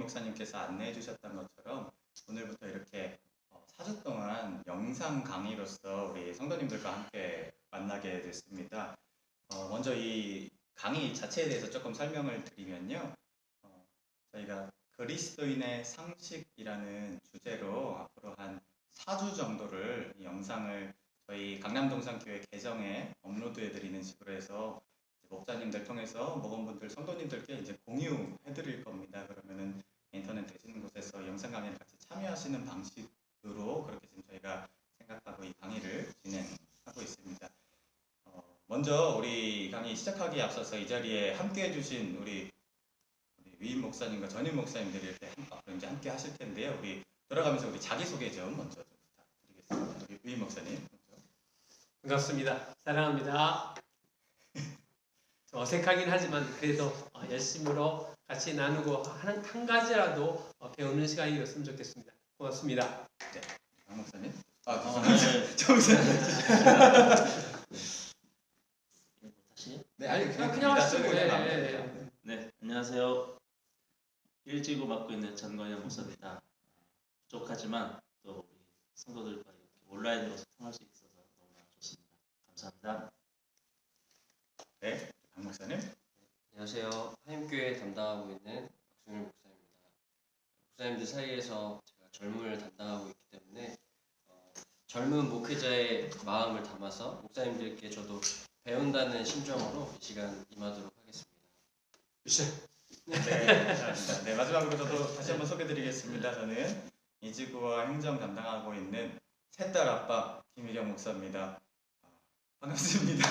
목사님께서 안내해 주셨던 것처럼 오늘부터 이렇게 4주 동안 영상 강의로서 우리 성도님들과 함께 만나게 됐습니다. 먼저 이 강의 자체에 대해서 조금 설명을 드리면요. 저희가 그리스도인의 상식이라는 주제로 앞으로 한 4주 정도를 이 영상을 저희 강남동산교회 계정에 업로드해 드리는 식으로 해서 목사님들 통해서 목원분들 성도님들께 이제 공유해 드릴 겁니다. 그러면은 인터넷 되시는 곳에서 영상 강의를 같이 참여하시는 방식으로 그렇게 지금 저희가 생각하고 이 강의를 진행하고 있습니다. 먼저 우리 강의 시작하기에 앞서서 이 자리에 함께 해주신 우리 위임 목사님과 전임 목사님들이 이렇게 앞으로 이제 함께 하실 텐데요. 우리 돌아가면서 우리 자기소개 좀 먼저 좀 부탁드리겠습니다. 우리 위임 목사님. 먼저. 반갑습니다. 사랑합니다. 좀 어색하긴 하지만 그래도 열심으로 같이 나누고 한 가지라도 배우는 시간이 되었으면 좋겠습니다. 고맙습니다. 네, 강 목사님. 정 다시? 네, 아니 그냥 하시죠. 네, 안녕하세요. 일지구 맡고 있는 전건영 목사입니다. 부족하지만 또 우리 성도들과 이렇게 온라인으로 소통할 수 있어서 너무나 좋습니다. 감사합니다. 네, 강 목사님. 안녕하세요. 하임교회 담당하고 있는 박승일 목사입니다. 목사님들 사이에서 제가 젊음을 담당하고 있기 때문에 젊은 목회자의 마음을 담아서 목사님들께 저도 배운다는 심정으로 이 시간 임하도록 하겠습니다. 네, 감사합니다. 네, 마지막으로 저도 다시 한번 소개드리겠습니다. 저는 이지구와 행정 담당하고 있는 셋딸 아빠 김희경 목사입니다. 반갑습니다.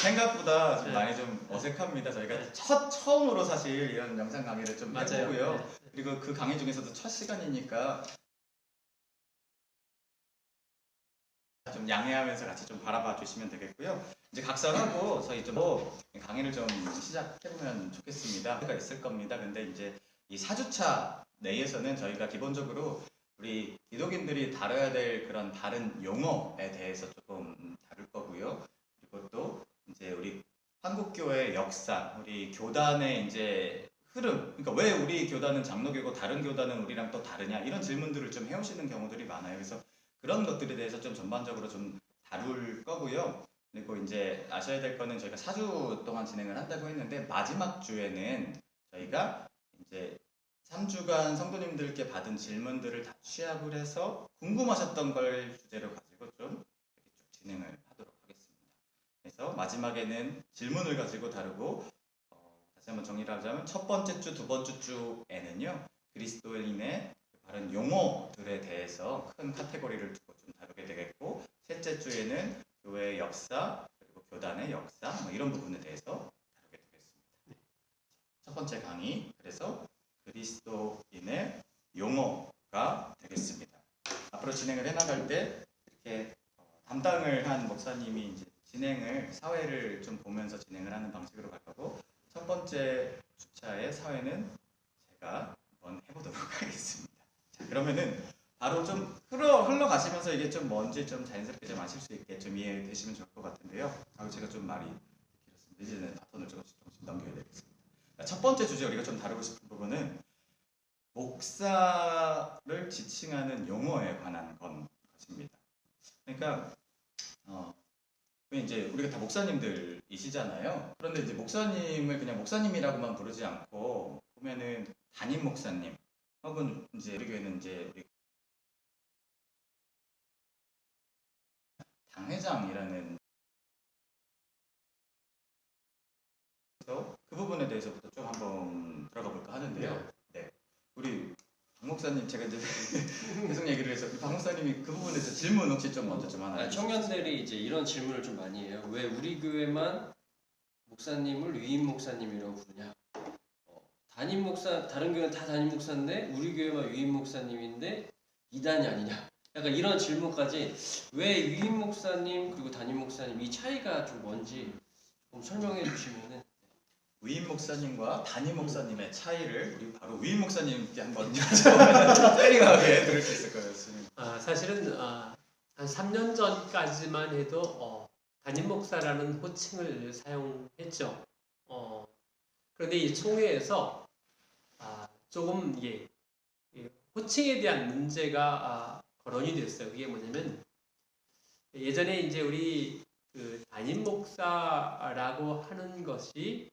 생각보다 좀 많이 좀 어색합니다. 저희가 처음으로 사실 이런 영상 강의를 좀 해보고요. 네. 그리고 그 강의 중에서도 첫 시간이니까 좀 양해하면서 같이 좀 바라봐 주시면 되겠고요. 이제 각설하고 저희 좀 강의를 좀 시작해보면 좋겠습니다. 가 있을 겁니다. 근데 이제 이 4주차 내에서는 저희가 기본적으로 우리 기독인들이 다뤄야 될 그런 다른 용어에 대해서 조금 다룰 거고요. 그리고 또 이제 우리 한국교회의 역사, 우리 교단의 이제 흐름, 그러니까 왜 우리 교단은 장로교고 다른 교단은 우리랑 또 다르냐 이런 질문들을 좀 해오시는 경우들이 많아요. 그래서 그런 것들에 대해서 좀 전반적으로 좀 다룰 거고요. 그리고 이제 아셔야 될 거는 저희가 4주 동안 진행을 한다고 했는데 마지막 주에는 저희가 이제 3주간 성도님들께 받은 질문들을 다 취합을 해서 궁금하셨던 걸 주제로 가지고 좀 이렇게 쭉 진행을 하도록 하겠습니다. 그래서 마지막에는 질문을 가지고 다루고 다시 한번 정리를 하자면 첫 번째 주, 두 번째 주에는요 그리스도인의 다른 용어들에 대해서 큰 카테고리를 두고 좀 다루게 되겠고 셋째 주에는 교회의 역사 그리고 교단의 역사 이런 부분에 대해서 다루게 되겠습니다. 첫 번째 강의 그래서 그리스도인의 용어가 되겠습니다. 앞으로 진행을 해나갈 때 이렇게 담당을 한 목사님이 이제 진행을 사회를 좀 보면서 진행을 하는 방식으로 갈 거고 첫 번째 주차의 사회는 제가 한번 해보도록 하겠습니다. 자, 그러면은 바로 좀 흘러가시면서 이게 좀 뭔지 좀 자연스럽게 좀 아실 수 있게 좀 이해되시면 좋을 것 같은데요. 제가 좀 말이 길었습니다. 이제는 바톤을 조금씩 넘겨야 되겠습니다. 첫 번째 주제 우리가 좀 다루고 싶은 부분은 목사를 지칭하는 용어에 관한 것입니다. 그러니까 이제 우리가 다 목사님들이시잖아요. 그런데 이제 목사님을 그냥 목사님이라고만 부르지 않고 보면은 담임 목사님 혹은 이제 우리 교회는 이제 우리 당회장이라는 그 부분에 대해서부터 좀 한번 들어가 볼까 하는데요. 네. 우리 박 목사님 제가 이제 계속 얘기를 해서 박 목사님이 그 부분에 대해서 질문 혹시 좀 먼저 좀 하나. 청년들이 이제 이런 질문을 좀 많이 해요. 왜 우리 교회만 목사님을 위임 목사님이라고 부르냐? 담임 목사 다른 교회는 다 담임 목사인데 우리 교회만 위임 목사님인데 이단이 아니냐? 약간 이런 질문까지 왜 위임 목사님 그리고 담임 목사님 이 차이가 좀 뭔지 좀 설명해 주시면은. 위임 목사님과 담임 목사님의 차이를 우리 바로 위임 목사님께 한번 여쭤보면 세리하게 들을 수 있을 거예요. 사실은 한 3년 전까지만 해도 담임 목사라는 호칭을 사용했죠. 그런데 이 총회에서 조금 이게 호칭에 대한 문제가 거론이 됐어요. 그게 뭐냐면 예전에 이제 우리 그 담임 목사라고 하는 것이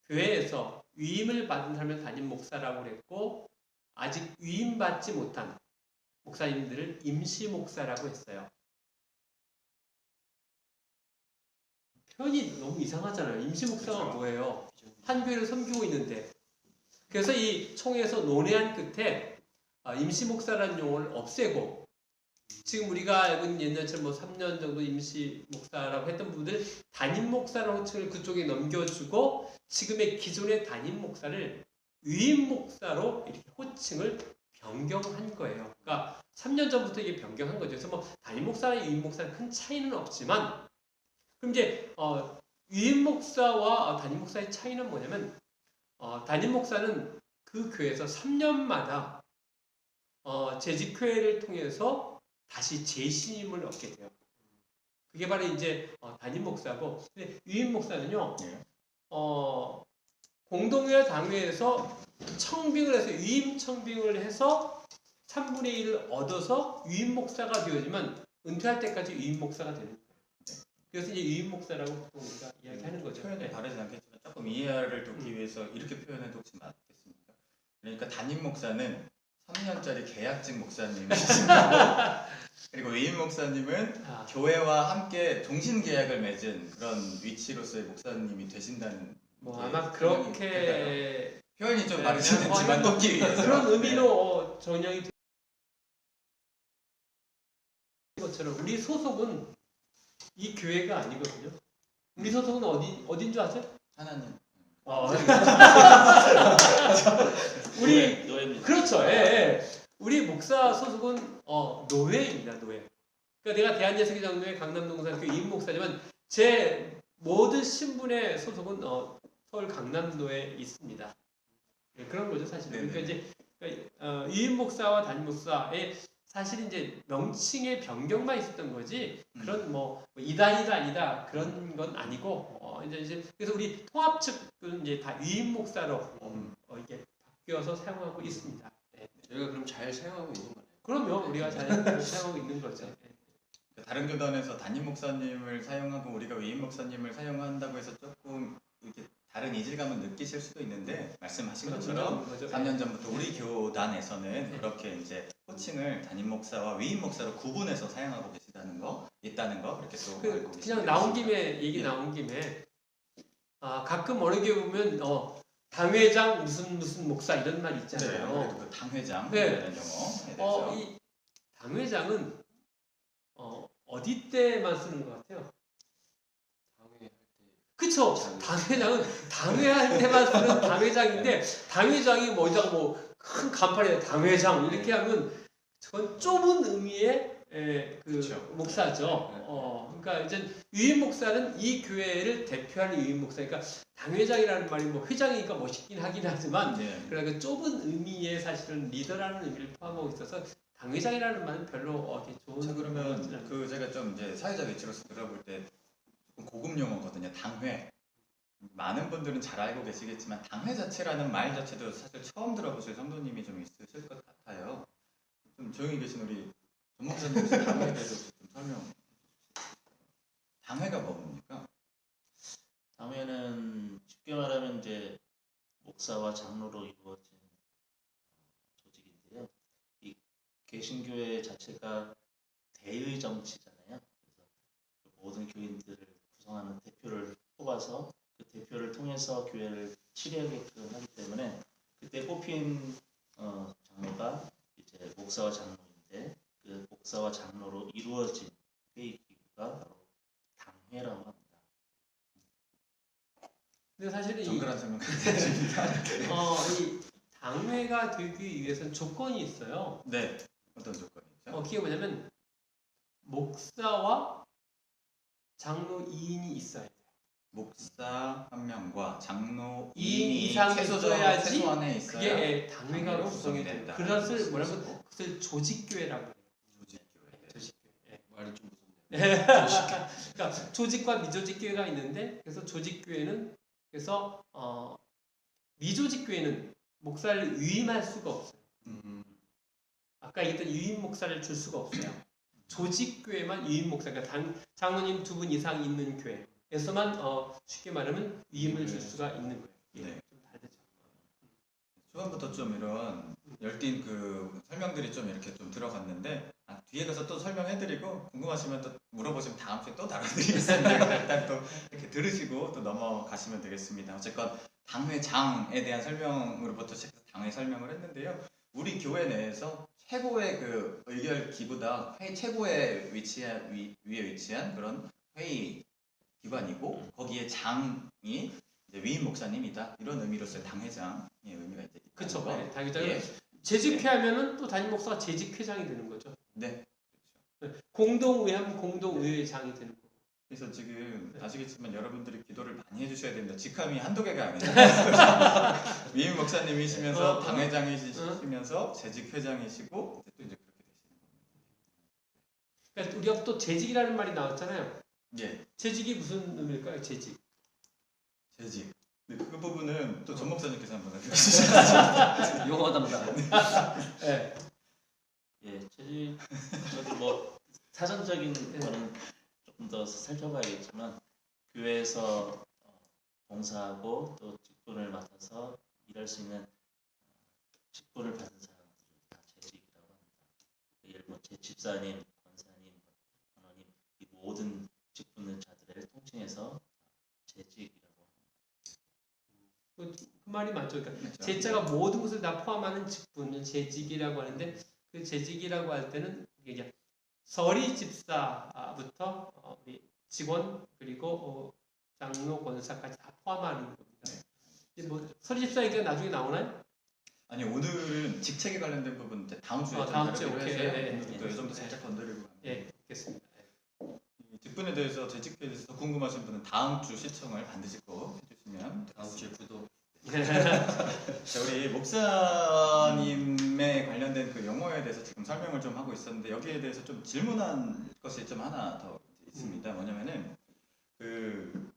교회에서 위임을 받은 사람을 담임 목사라고 그랬고 아직 위임받지 못한 목사님들을 임시 목사라고 했어요. 표현이 너무 이상하잖아요. 임시 목사가 그렇죠. 뭐예요? 한 교회를 섬기고 있는데. 그래서 이 총회에서 논의한 끝에 임시 목사라는 용어를 없애고 지금 우리가 알고 있는 옛날처럼 뭐 3년 정도 임시 목사라고 했던 분들 담임 목사라는 호칭을 그쪽에 넘겨주고 지금의 기존의 담임 목사를 위임 목사로 이렇게 호칭을 변경한 거예요. 그러니까 3년 전부터 이게 변경한 거죠. 그래서 뭐 담임 목사랑 위임 목사는 큰 차이는 없지만 그럼 이제 위임 목사와 담임 목사의 차이는 뭐냐면 담임 목사는 그 교회에서 3년마다 재직회를 통해서 다시 재신임을 얻게 돼요. 그게 바로 이제 담임 목사고, 근데 위임 목사는요, 네. 공동회 당회에서 청빙을 해서 위임 청빙을 해서 3분의 1을 얻어서 위임 목사가 되어지면 은퇴할 때까지 위임 목사가 되는 거예요. 그래서 이제 위임 목사라고 보통 우리가 이야기하는 거죠. 표현이 네. 다르지 않겠지만 조금 이해를 돕기 위해서 이렇게 표현해도 혹시 맞겠습니까? 그러니까 담임 목사는 3년짜리 계약직 목사님이신 거고 그리고 위임 목사님은 교회와 함께 종신 계약을 맺은 그런 위치로서의 목사님이 되신다는 뭐 게 아마 표현이 그렇게 될까요? 표현이 좀 네, 다르진 네, 않지만 뭐 돕기 위해서 그런 의미로 전형이 된 것처럼 우리 소속은 이 교회가 아니거든요. 우리 소속은 어딘 줄 아세요? 하나님 우리 노예입니다. 그렇죠. 예. 우리 목사 소속은 노회입니다. 노회. 그러니까 내가 대한예수교장로회 강남동산교 임 목사지만 제 모든 신분의 소속은 서울 강남도에 있습니다. 네, 그런 거죠 사실은. 그러니까 이제 위임 목사와 담임 목사의 사실 이제 명칭의 변경만 있었던 거지 그런 뭐 이다 그런 건 아니고 이제 그래서 우리 통합 측은 이제 다 위임 목사로 이렇게 바뀌어서 사용하고 있습니다. 네. 저희가 그럼 잘 사용하고 있는 거네요. 그럼요, 우리가 잘 사용하고 있는 거죠. 네. 다른 교단에서 담임 목사님을 사용하고 우리가 위임 목사님을 사용한다고 해서 조금 이렇게 다른 이질감을 느끼실 수도 있는데 말씀하신 것처럼 3년 전부터 우리 교단에서는 그렇게 이제 호칭을 담임 목사와 위임 목사로 구분해서 사용하고 계시다는 거 있다는 거 그렇게 또 알고 계시면 그냥 나온 김에 얘기 나온 김에 가끔 어느 게 보면 당회장 무슨 목사 이런 말 네, 있잖아요. 아무래도 그 당회장 네. 이런 용어에 대해서 이 당회장은 어디 때만 쓰는 것 같아요? 당회할 때. 그쵸? 당회장은 당회할 때만 쓰는 당회장인데 당회장이 어디다가 뭐 큰 간판에 당회장 이렇게 하면 그건 좁은 의미의 그쵸. 목사죠. 그러니까 이제 위임 목사는 이 교회를 대표하는 위임 목사. 그러니까 당회장이라는 말이 뭐 회장이니까 멋있긴 하긴 하지만 네. 그러니까 좁은 의미의 사실은 리더라는 의미를 포함하고 있어서 당회장이라는 말은 별로 좋은. 자, 그러면 것은 아니에요. 그 제가 좀 이제 사회적 위치로서 들어볼 때 조금 고급 용어거든요. 당회. 많은 분들은 잘 알고 계시겠지만 당회 자체라는 말 자체도 사실 처음 들어보실 성도님이 좀 있으실 것 같아요. 좀 조용히 계신 우리 전목사님께서 당회에 대해서 좀 설명. 당회가 뭡니까? 당회는 쉽게 말하면 이제 목사와 장로로 이루어진 조직인데요. 이 개신교회 자체가 대의 정치잖아요. 그래서 모든 교인들을 구성하는 대표를 뽑아서 그 대표를 통해서 교회를 치료하게끔 하기 때문에 그때 뽑힌 장로가 이제 목사와 장로인데 그 목사와 장로로 이루어진 회의 기구가 바로 당회라고 합니다. 근데 사실은 정갈한 설명 감사드립니다. 이 당회가 되기 위해서는 조건이 있어요. 네. 어떤 조건이죠? 그게 뭐냐면 목사와 장로 2인이 있어야 돼요. 목사 한 명과 장로 2인 2인이 이상이 있어야지 최소한에 있어야 그게 당회가 당회로 구성이 구성이 돼요. 된다. 그것을 뭐라고 그것을 조직교회라고 해요. 조직교회. 조직교회. 말이 좀 무섭네요. 그러니까 조직과 미조직교회가 있는데 그래서 조직교회는 그래서 미조직 교회는 목사를 위임할 수가 없어요. 아까 얘기했던 유임 목사를 줄 수가 없어요. 조직 교회만 유임 목사, 그러니까 장로님 2분 이상 있는 교회에서만 쉽게 말하면 위임을 줄 수가 있는 거예요. 네. 좀 다르죠. 초반부터 좀 이런 열띤 그 설명들이 좀 이렇게 좀 들어갔는데 뒤에 가서 또 설명해드리고 궁금하시면 또 물어보시면 다음 주에 또 다뤄드리겠습니다. 일단 또 이렇게 들으시고 또 넘어가시면 되겠습니다. 어쨌건 당회장에 대한 설명으로부터 시작해서 당회 설명을 했는데요. 우리 교회 내에서 최고의 그 의결 기구다, 회의 최고의 위에 위치한 그런 회의 기관이고 거기에 장이 이제 위임 목사님이다 이런 의미로서의 당회장의 의미가 이제 그렇죠. 있다는 거. 네, 당회장은 예. 재직회하면은 또 담임 목사가 재직회장이 되는 거죠. 네. 그렇죠. 공동의하면 공동의회장이 되는 거고. 그래서 지금 아시겠지만 여러분들이 기도를 많이 해주셔야 됩니다. 직함이 한두 개가 아니에요. 위임 목사님이시면서 당회장이시면서 재직회장이시고 또 이제 그렇게 되시는 겁니다. 그러니까 우리가 또 재직이라는 말이 나왔잖아요. 예, 재직이 무슨 의미일까요? 재직. 재직. 네, 그 부분은 또 전 목사님께서 한번 해주시죠. 용어 담당. 네. 예, 저도 뭐 사전적인 거는 조금 더 살펴봐야겠지만 교회에서 봉사하고 또 직분을 맡아서 일할 수 있는 직분을 받은 사람들을 다 재직이라고 합니다. 예를 들어 제 집사님, 권사님, 단원님 이 모든 직분을 자들을 통칭해서 재직이라고 합니다. 그 말이 맞죠. 그러니까 그렇죠. 제자가 모든 것을 다 포함하는 직분을 재직이라고 하는데 그 재직이라고 할 때는 이게 서리 집사부터 우리 직원 그리고 장로 권사까지 다 포함하는 겁니다. 이제 뭐 서리 집사 얘기가 나중에 나오나요? 아니 오늘은 직책에 관련된 부분 이제 다음 주에 좀 다음 주에 다루기로 오케이. 해서요. 네, 오늘 네. 또이 정도 살짝 건드리고 합니다. 예, 알겠습니다. 이 직분에 대해서 재직에 대해서 궁금하신 분은 다음 주 시청을 반드시 꼭 해주시면 다음 주에 구독. 자, 우리 목사님에 관련된 그 용어에 대해서 지금 설명을 좀 하고 있었는데 여기에 대해서 좀 질문한 것이 좀 하나 더 있습니다. 뭐냐면은 그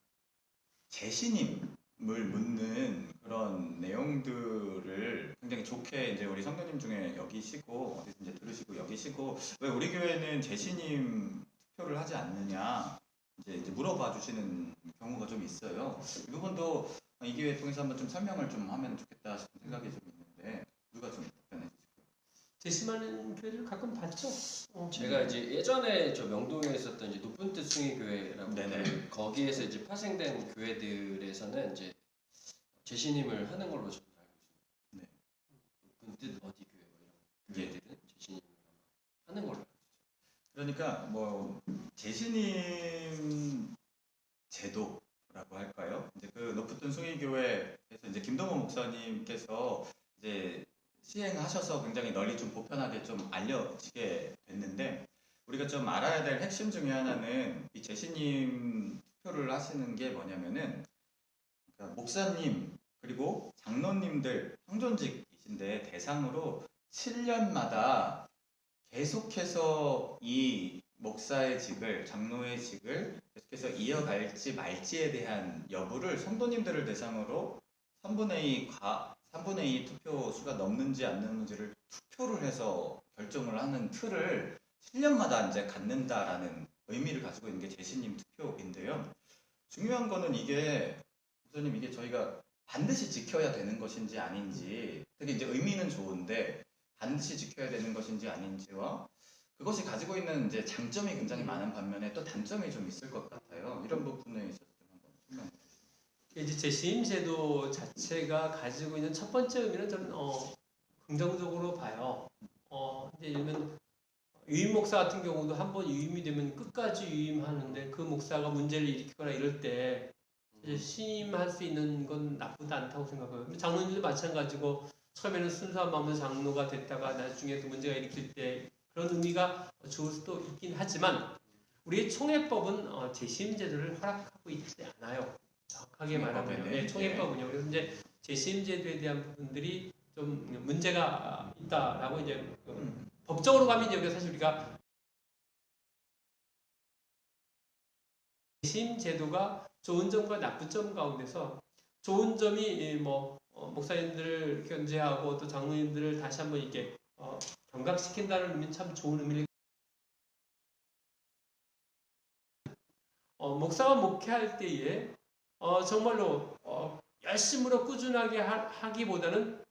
재신임을 묻는 그런 내용들을 굉장히 좋게 이제 우리 성도님 중에 여기시고 어디서 이제 들으시고 여기시고 왜 우리 교회는 재신임 투표를 하지 않느냐 이제 물어봐 주시는 경우가 좀 있어요. 이 부분도 이 기회 통해서 한번 좀 설명을 좀 하면 좋겠다 싶은 생각이 좀 있는데 누가 좀 답변해 주실까요? 재심하는 교회를 가끔 봤죠. 제가 이제 예전에 저 명동에 있었던 이제 높은 뜻 숭의교회라고 네네. 거기에서 이제 파생된 교회들에서는 이제 재신임을 하는 걸로 저는 알고 있습니다. 네. 높은 뜻 어디 교회 뭐 이런 예. 교회들은 재신임을 하는 걸로 알고 있어요. 그러니까 뭐 재신임 제도라고 할까요? 이제 그 높은 숭의교회에서 이제 김동호 목사님께서 이제 시행하셔서 굉장히 널리 좀 보편하게 좀 알려지게 됐는데 우리가 좀 알아야 될 핵심 중에 하나는 이 재신임 투표를 하시는 게 뭐냐면은 그러니까 목사님 그리고 장로님들 상존직이신데 대상으로 7년마다 계속해서 이 목사의 직을 장로의 직을 계속해서 이어갈지 말지에 대한 여부를 성도님들을 대상으로 3분의 2 투표 수가 넘는지 안 넘는지를 투표를 해서 결정을 하는 틀을 7년마다 이제 갖는다라는 의미를 가지고 있는 게 재신임 투표인데요. 중요한 거는 이게 목사님 이게 저희가 반드시 지켜야 되는 것인지 아닌지 되게 이제 의미는 좋은데 반드시 지켜야 되는 것인지 아닌지와 그것이 가지고 있는 이제 장점이 굉장히 많은 반면에 또 단점이 좀 있을 것 같아요. 이런 부분에 있어서 좀 한번 설명해 주시죠. 이제 재심 제도 자체가 가지고 있는 첫 번째 의미는 저는 긍정적으로 봐요. 이제 예를 들면 유임 목사 같은 경우도 한번 유임이 되면 끝까지 유임하는데 그 목사가 문제를 일으키거나 이럴 때 이제 신임할 수 있는 건 나쁘지 않다고 생각해요. 장로님도 마찬가지고 처음에는 순수한 마음으로 장로가 됐다가 나중에 또 문제가 일으킬 때 그런 의미가 좋을 수도 있긴 하지만 우리의 총회법은 재심 제도를 허락하고 있지 않아요. 정확하게 말하면요. 네, 총회법은요. 그래서 이제 재심 제도에 대한 부분들이 좀 문제가 있다라고 이제 법적으로 가면 여기 사실 우리가 재심 제도가 좋은 점과 나쁜 점 가운데서 좋은 점이 목사님들을 견제하고 또 장로님들을 다시 한번 이렇게 경각시킨다는 의미는 참 좋은 의미를. 목사가 목회할 때에 정말로 열심으로 꾸준하게 하기보다는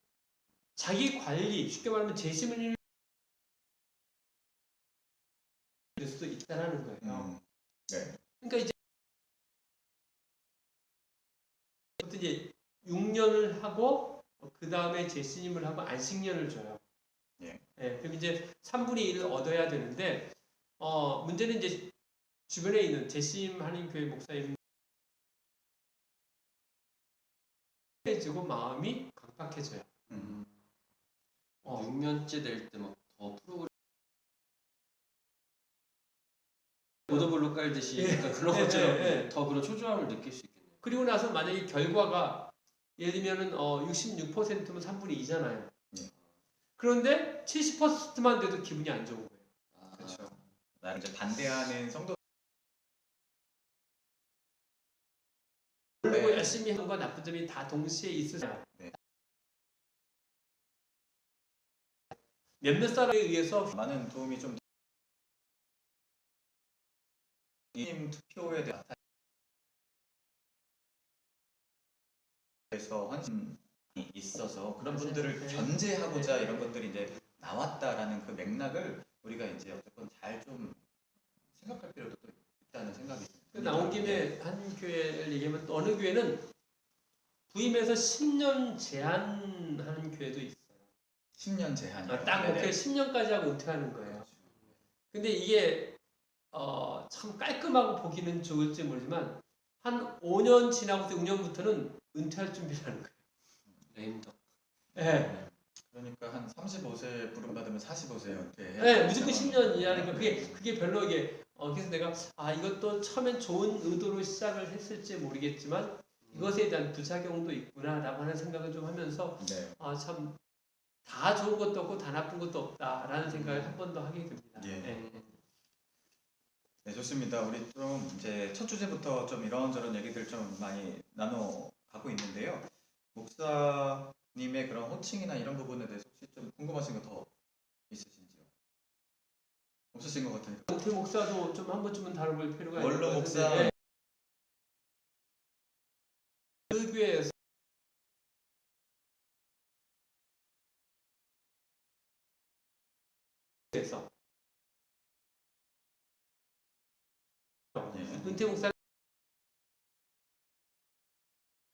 자기 관리, 쉽게 말하면 재심을 될 수도 있다라는 거예요. 네. 그러니까 이제 6년을 하고 그 다음에 재신임을 하고 안식년을 줘요. 예. 그럼 이제 3분의 1을 얻어야 되는데 문제는 이제 주변에 있는 재신임하는 교회 목사님 해지고 마음이 강팍해져요. 6년째 될 때 막 더 프로그램 보도블록 깔듯이 약간 그런 것처럼 더 그런 초조함을 느낄 수 있겠네요. 그리고 나서 만약에 결과가 예를 들면은 66%면 3분의 2잖아요. 예. 그런데 70%만 돼도 기분이 안 좋은 거예요. 그렇죠. 나를 이제 반대하는 성도. 그리고 네. 열심히 하는 건 나쁜 점이 다 동시에 있으세요. 네. 몇몇 사람에 의해서 많은 도움이 좀 임 투표에 대한 그래서 환심이 있어서 그런 맞아요. 분들을 네. 견제하고자 네. 이런 것들이 이제 나왔다라는 그 맥락을 우리가 이제 어쨌건 잘 좀 생각할 필요도 또 있다는 생각이 듭니다. 나온 김에 한 교회를 얘기하면 또 어느 교회는 부임해서 10년 제한하는 교회도 있어요. 10년 제한이요. 딱 네네. 목회 10년까지 하고 은퇴하는 거예요. 그렇죠. 근데 이게 참 깔끔하고 보기는 좋을지 모르지만 한 5년 지나고서 6년부터는 은퇴할 준비를 하는 거예요. 레임덕. 네. 그러니까 한 35세 부름 받으면 45세 은퇴해야 네, 무조건 10년 이하니까 그게 별로 이게 그래서 내가 이것도 처음엔 좋은 의도로 시작을 했을지 모르겠지만 이것에 대한 부작용도 있구나라고 하는 생각을 좀 하면서 네. 참 다 좋은 것도 없고 다 나쁜 것도 없다라는 생각을 한 번 더 하게 됩니다. 예. 네. 네, 좋습니다. 우리 좀 이제 첫 주제부터 좀 이런저런 얘기들 좀 많이 나눠 가고 있는데요. 목사님의 그런 호칭이나 이런 부분에 대해서 혹시 좀 궁금하신 거 더 있으신지요? 없으신 것 같으니까. 은퇴 목사도 좀 한 번쯤은 다뤄볼 필요가 있는 원로 것 목사. 같은데, 네. 그 교회에서 예.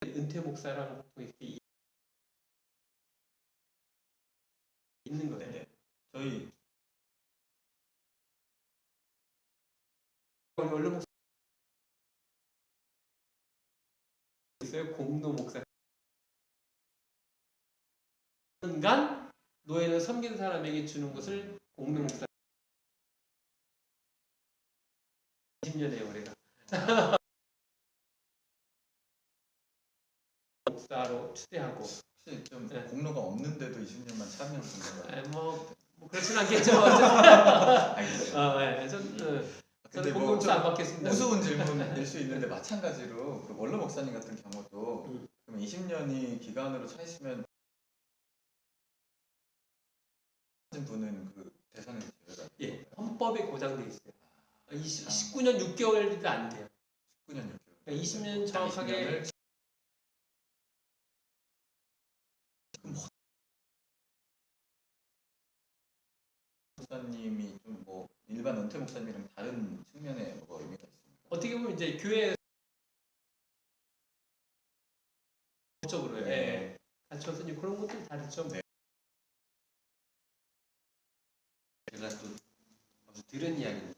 은퇴 목사랑 보통 이렇게 있는 거예요. 네. 저희 원로 목사 있어요. 공로 목사. 인간 노예는 섬기는 사람에게 주는 것을 공로 목사. 20년의 올해가 목사로 추대하고. 혹시 좀 네. 공로가 없는데도 20년만 참여한 건가요? 뭐 그렇진 않겠죠. 알겠습니다. 근데 저는 뭐 공로 목사 안 좀 받겠습니다. 우스운 질문일 수 있는데 마찬가지로 그 원로 목사님 같은 경우도 그럼 20년이 기간으로 차 있으면 분은 그 대선에서 제외가 예, 헌법에 고장돼 있어요. 19년 6개월도 안 돼요. 19년 6개월. 그러니까 20년 정확하게 20년을 목사님이 좀 뭐 일반 은퇴 목사님이랑 다른 측면에 뭐가 의미가 있습니까? 어떻게 보면 이제 교회 적으로 네. 갖춰서 이제 그런 것들이 다르죠. 네. 제가 또 어디서 들은 이야기인데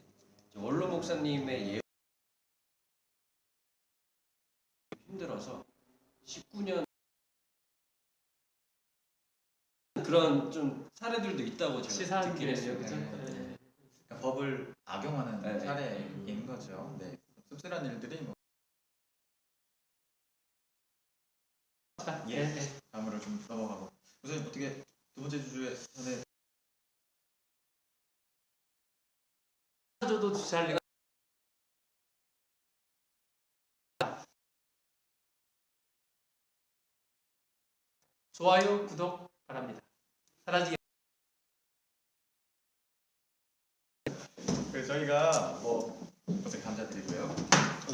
원로 목사님의 힘들어서 19년 그런 좀 사례들도 있다고 제가 시사한 듣긴 했어요. 그죠? 네. 그러니까 법을 악용하는 네. 사례인 거죠. 네. 씁쓸한 일들이 뭐 예. 다음으로 좀 넘어가고 우선 어떻게 두 번째 주주에 전에 저도 잘 좋아요, 구독 바랍니다. 사라지게. 그래서 저희가 뭐 고생 감사드리고요.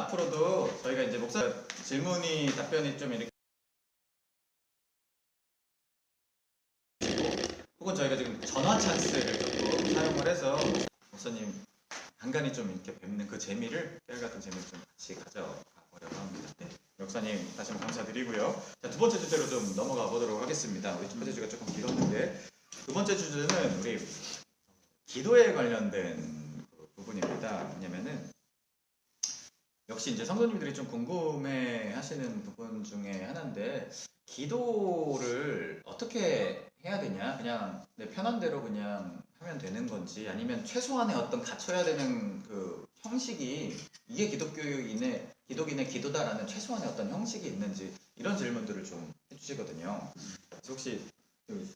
앞으로도 저희가 이제 목사 질문이 답변이 좀 이렇게 혹은 저희가 지금 전화 찬스를 조금 사용을 해서 목사님 간간히 좀 이렇게 뵙는 그 재미를 깨알 같은 재미를 좀 같이 가져가 보려고 합니다. 네, 목사님 다시 한번 감사드리고요. 자, 두 번째 주제로 좀 넘어가 보도록 하겠습니다. 우리 첫 번째 주제가 조금 길었는데 두 번째 주제는 우리 기도에 관련된 그 부분입니다. 왜냐면은 역시 이제 성도님들이 좀 궁금해하시는 부분 중에 하나인데 기도를 어떻게 해야 되냐? 그냥 내 편한 대로 그냥 하면 되는 건지 아니면 최소한의 어떤 갖춰야 되는 그 형식이 이게 기독인의 기도다라는 최소한의 어떤 형식이 있는지 이런 질문들을 좀 해주시거든요. 그래서 혹시 그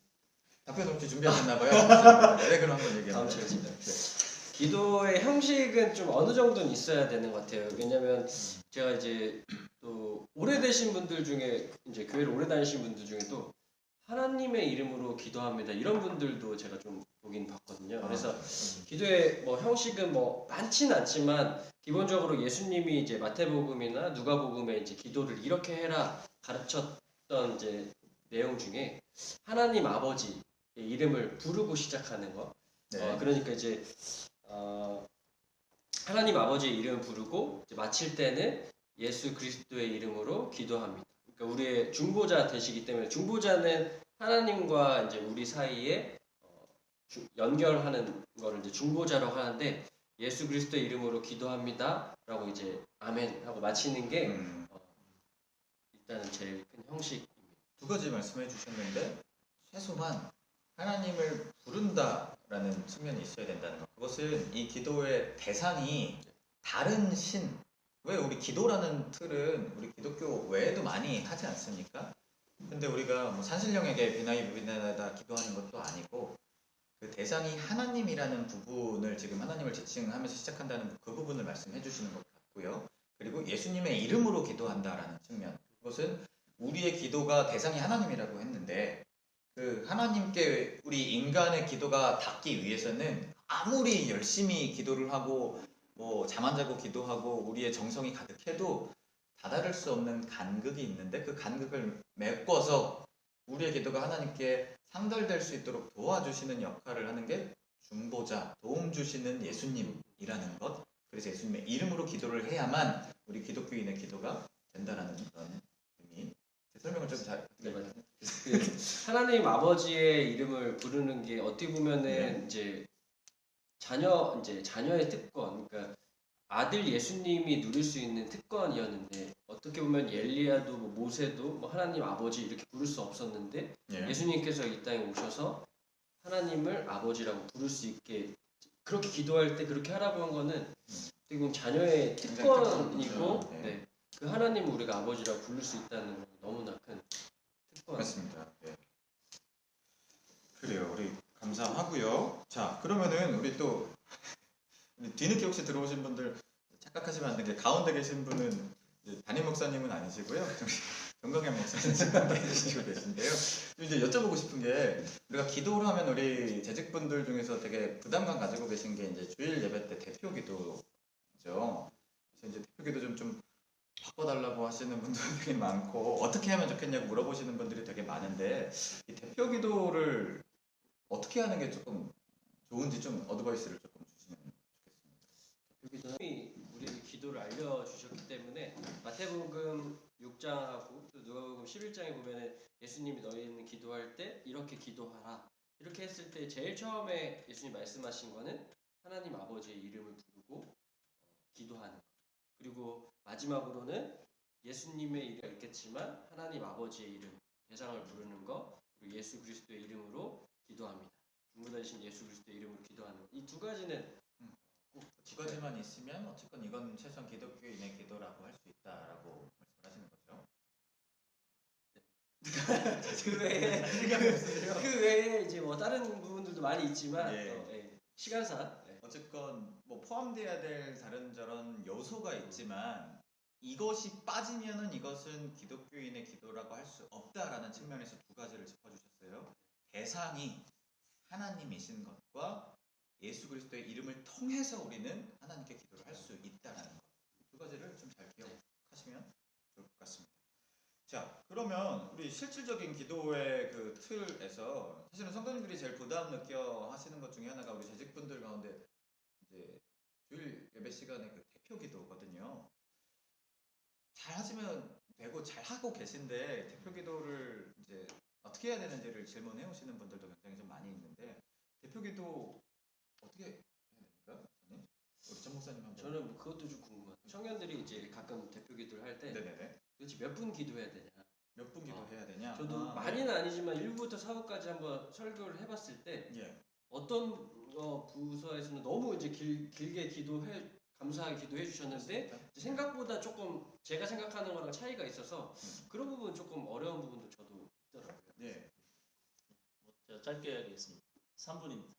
답변 혹시 준비하셨나 봐요. 네, 그럼 한번 얘기해 다음 보세요. 질문. 기도의 형식은 좀 어느 정도는 있어야 되는 것 같아요. 왜냐면 제가 이제 또 오래되신 분들 중에 이제 교회를 오래 다니신 분들 중에도 하나님의 이름으로 기도합니다. 이런 분들도 제가 좀 보긴 봤거든요. 그래서 기도의 뭐 형식은 뭐 많지는 않지만 기본적으로 예수님이 이제 마태복음이나 누가복음에 이제 기도를 이렇게 해라 가르쳤던 이제 내용 중에 하나님 아버지의 이름을 부르고 시작하는 거. 네. 그러니까 이제 하나님 아버지의 이름을 부르고 이제 마칠 때는 예수 그리스도의 이름으로 기도합니다. 그러니까 우리의 중보자 되시기 때문에 중보자는 하나님과 이제 우리 사이에 연결하는 거를 이제 중보자라고 하는데 예수 그리스도의 이름으로 기도합니다라고 이제 아멘 하고 마치는 게 일단은 제일 큰 형식입니다. 두 가지 말씀해 주셨는데 최소한 하나님을 부른다라는 측면이 있어야 된다는 것. 그것은 이 기도의 대상이 다른 신. 왜 우리 기도라는 틀은 우리 기독교 외에도 많이 하지 않습니까? 근데 우리가 뭐 산신령에게 비나이부비나다 기도하는 것도 아니고 그 대상이 하나님이라는 부분을 지금 하나님을 지칭하면서 시작한다는 그 부분을 말씀해 주시는 것 같고요. 그리고 예수님의 이름으로 기도한다라는 측면. 그것은 우리의 기도가 대상이 하나님이라고 했는데 그 하나님께 우리 인간의 기도가 닿기 위해서는 아무리 열심히 기도를 하고 뭐 잠 안 자고 기도하고 우리의 정성이 가득해도 다다를 수 없는 간극이 있는데 그 간극을 메꿔서 우리의 기도가 하나님께 상달될 수 있도록 도와주시는 역할을 하는 게 중보자, 도움 주시는 예수님이라는 것. 그래서 예수님의 이름으로 기도를 해야만 우리 기독교인의 기도가 된다라는 그런 의미. 제 설명을 좀 잘. 네, 맞아요. 하나님 아버지의 이름을 부르는 게 어떻게 보면은 이제 자녀의 특권, 그러니까 아들 예수님이 누릴 수 있는 특권이었는데 어떻게 보면 엘리야도 뭐 모세도 뭐 하나님 아버지 이렇게 부를 수 없었는데 예. 예수님께서 이 땅에 오셔서 하나님을 아버지라고 부를 수 있게 그렇게 기도할 때 그렇게 하라고 한 거는 어떻게 보면 자녀의 특권이고 특권이죠. 네. 네. 그 하나님을 우리가 아버지라고 부를 수 있다는 건 너무나 큰 특권. 맞습니다. 네. 그래요. 우리 감사하고요. 자, 그러면은 우리 또 뒤늦게 혹시 들어오신 분들 착각하시면 안 되는 게 가운데 계신 분은 이제 담임 목사님은 아니시고요. 정강현 목사님 지금 함께 해주시고 계신데요. 좀 이제 여쭤보고 싶은 게 우리가 기도를 하면 우리 재직분들 중에서 되게 부담감 가지고 계신 게 이제 주일 예배 때 대표 기도죠. 그래서 이제 대표 기도 좀 바꿔달라고 하시는 분들이 되게 많고 어떻게 하면 좋겠냐고 물어보시는 분들이 되게 많은데 이 대표 기도를 어떻게 하는 게 조금 좋은지 좀 어드바이스를 조금 주시면 좋겠습니다. 여기 우리에게 기도를 알려주셨기 때문에 마태복음 6장하고 또 누가복음 11장에 보면은 예수님이 너희는 기도할 때 이렇게 기도하라 이렇게 했을 때 제일 처음에 예수님 말씀하신 거는 하나님 아버지의 이름을 부르고 기도하는 것. 그리고 마지막으로는 예수님의 이름이 있겠지만 하나님 아버지의 이름 대상을 부르는 것 그리고 예수 그리스도의 이름으로 기도합니다. 중보자이신 예수 그리스도의 이름으로 기도하는 것. 이 두 가지는 꼭 두 가지만 있으면 어쨌건 이건 최소한 기독교인의 기도라고 할 수 있다라고 말씀하시는 거죠. 그 외에 이제 뭐 다른 부분들도 많이 있지만 예. 시간상 어쨌건 뭐 포함돼야 될 다른 저런 요소가 있지만 이것이 빠지면은 이것은 기독교인의 기도라고 할 수 없다라는 측면에서 두 가지를 짚어주셨어요. 대상이 하나님이신 것과 예수 그리스도의 이름을 통해서 우리는 하나님께 기도를 할 수 있다라는 것. 두 가지를 좀 잘 기억하시면 좋을 것 같습니다. 자, 그러면 우리 실질적인 기도의 그 틀에서 사실은 성도님들이 제일 부담 느껴 하시는 것 중에 하나가 우리 재직분들 가운데 이제 주일 예배 시간에 그 대표 기도거든요. 잘 하시면 되고 잘 하고 계신데 대표 기도를 이제 어떻게 해야 되는지를 질문해 오시는 분들도 굉장히 좀 많이 있는데 대표 기도 어떻게 해야 됩니까? 목사님? 우리 전 목사님 한번. 저는 그것도 좀 궁금해요. 청년들이 이제 가끔 대표 기도를 할 때 네네네. 도대체 몇 분 기도해야 되냐? 몇 분 기도해야 되냐? 저도 아, 많이는 아니지만 1부부터 4부까지 한번 설교를 해봤을 때 예. 어떤 부서에서는 너무 이제 길게 감사하게 기도해 주셨는데 이제 생각보다 조금 제가 생각하는 거랑 차이가 있어서 그런 부분 조금 어려운 부분도 저도 있더라고요. 네. 뭐 제가 짧게 하겠습니다. 3분입니다.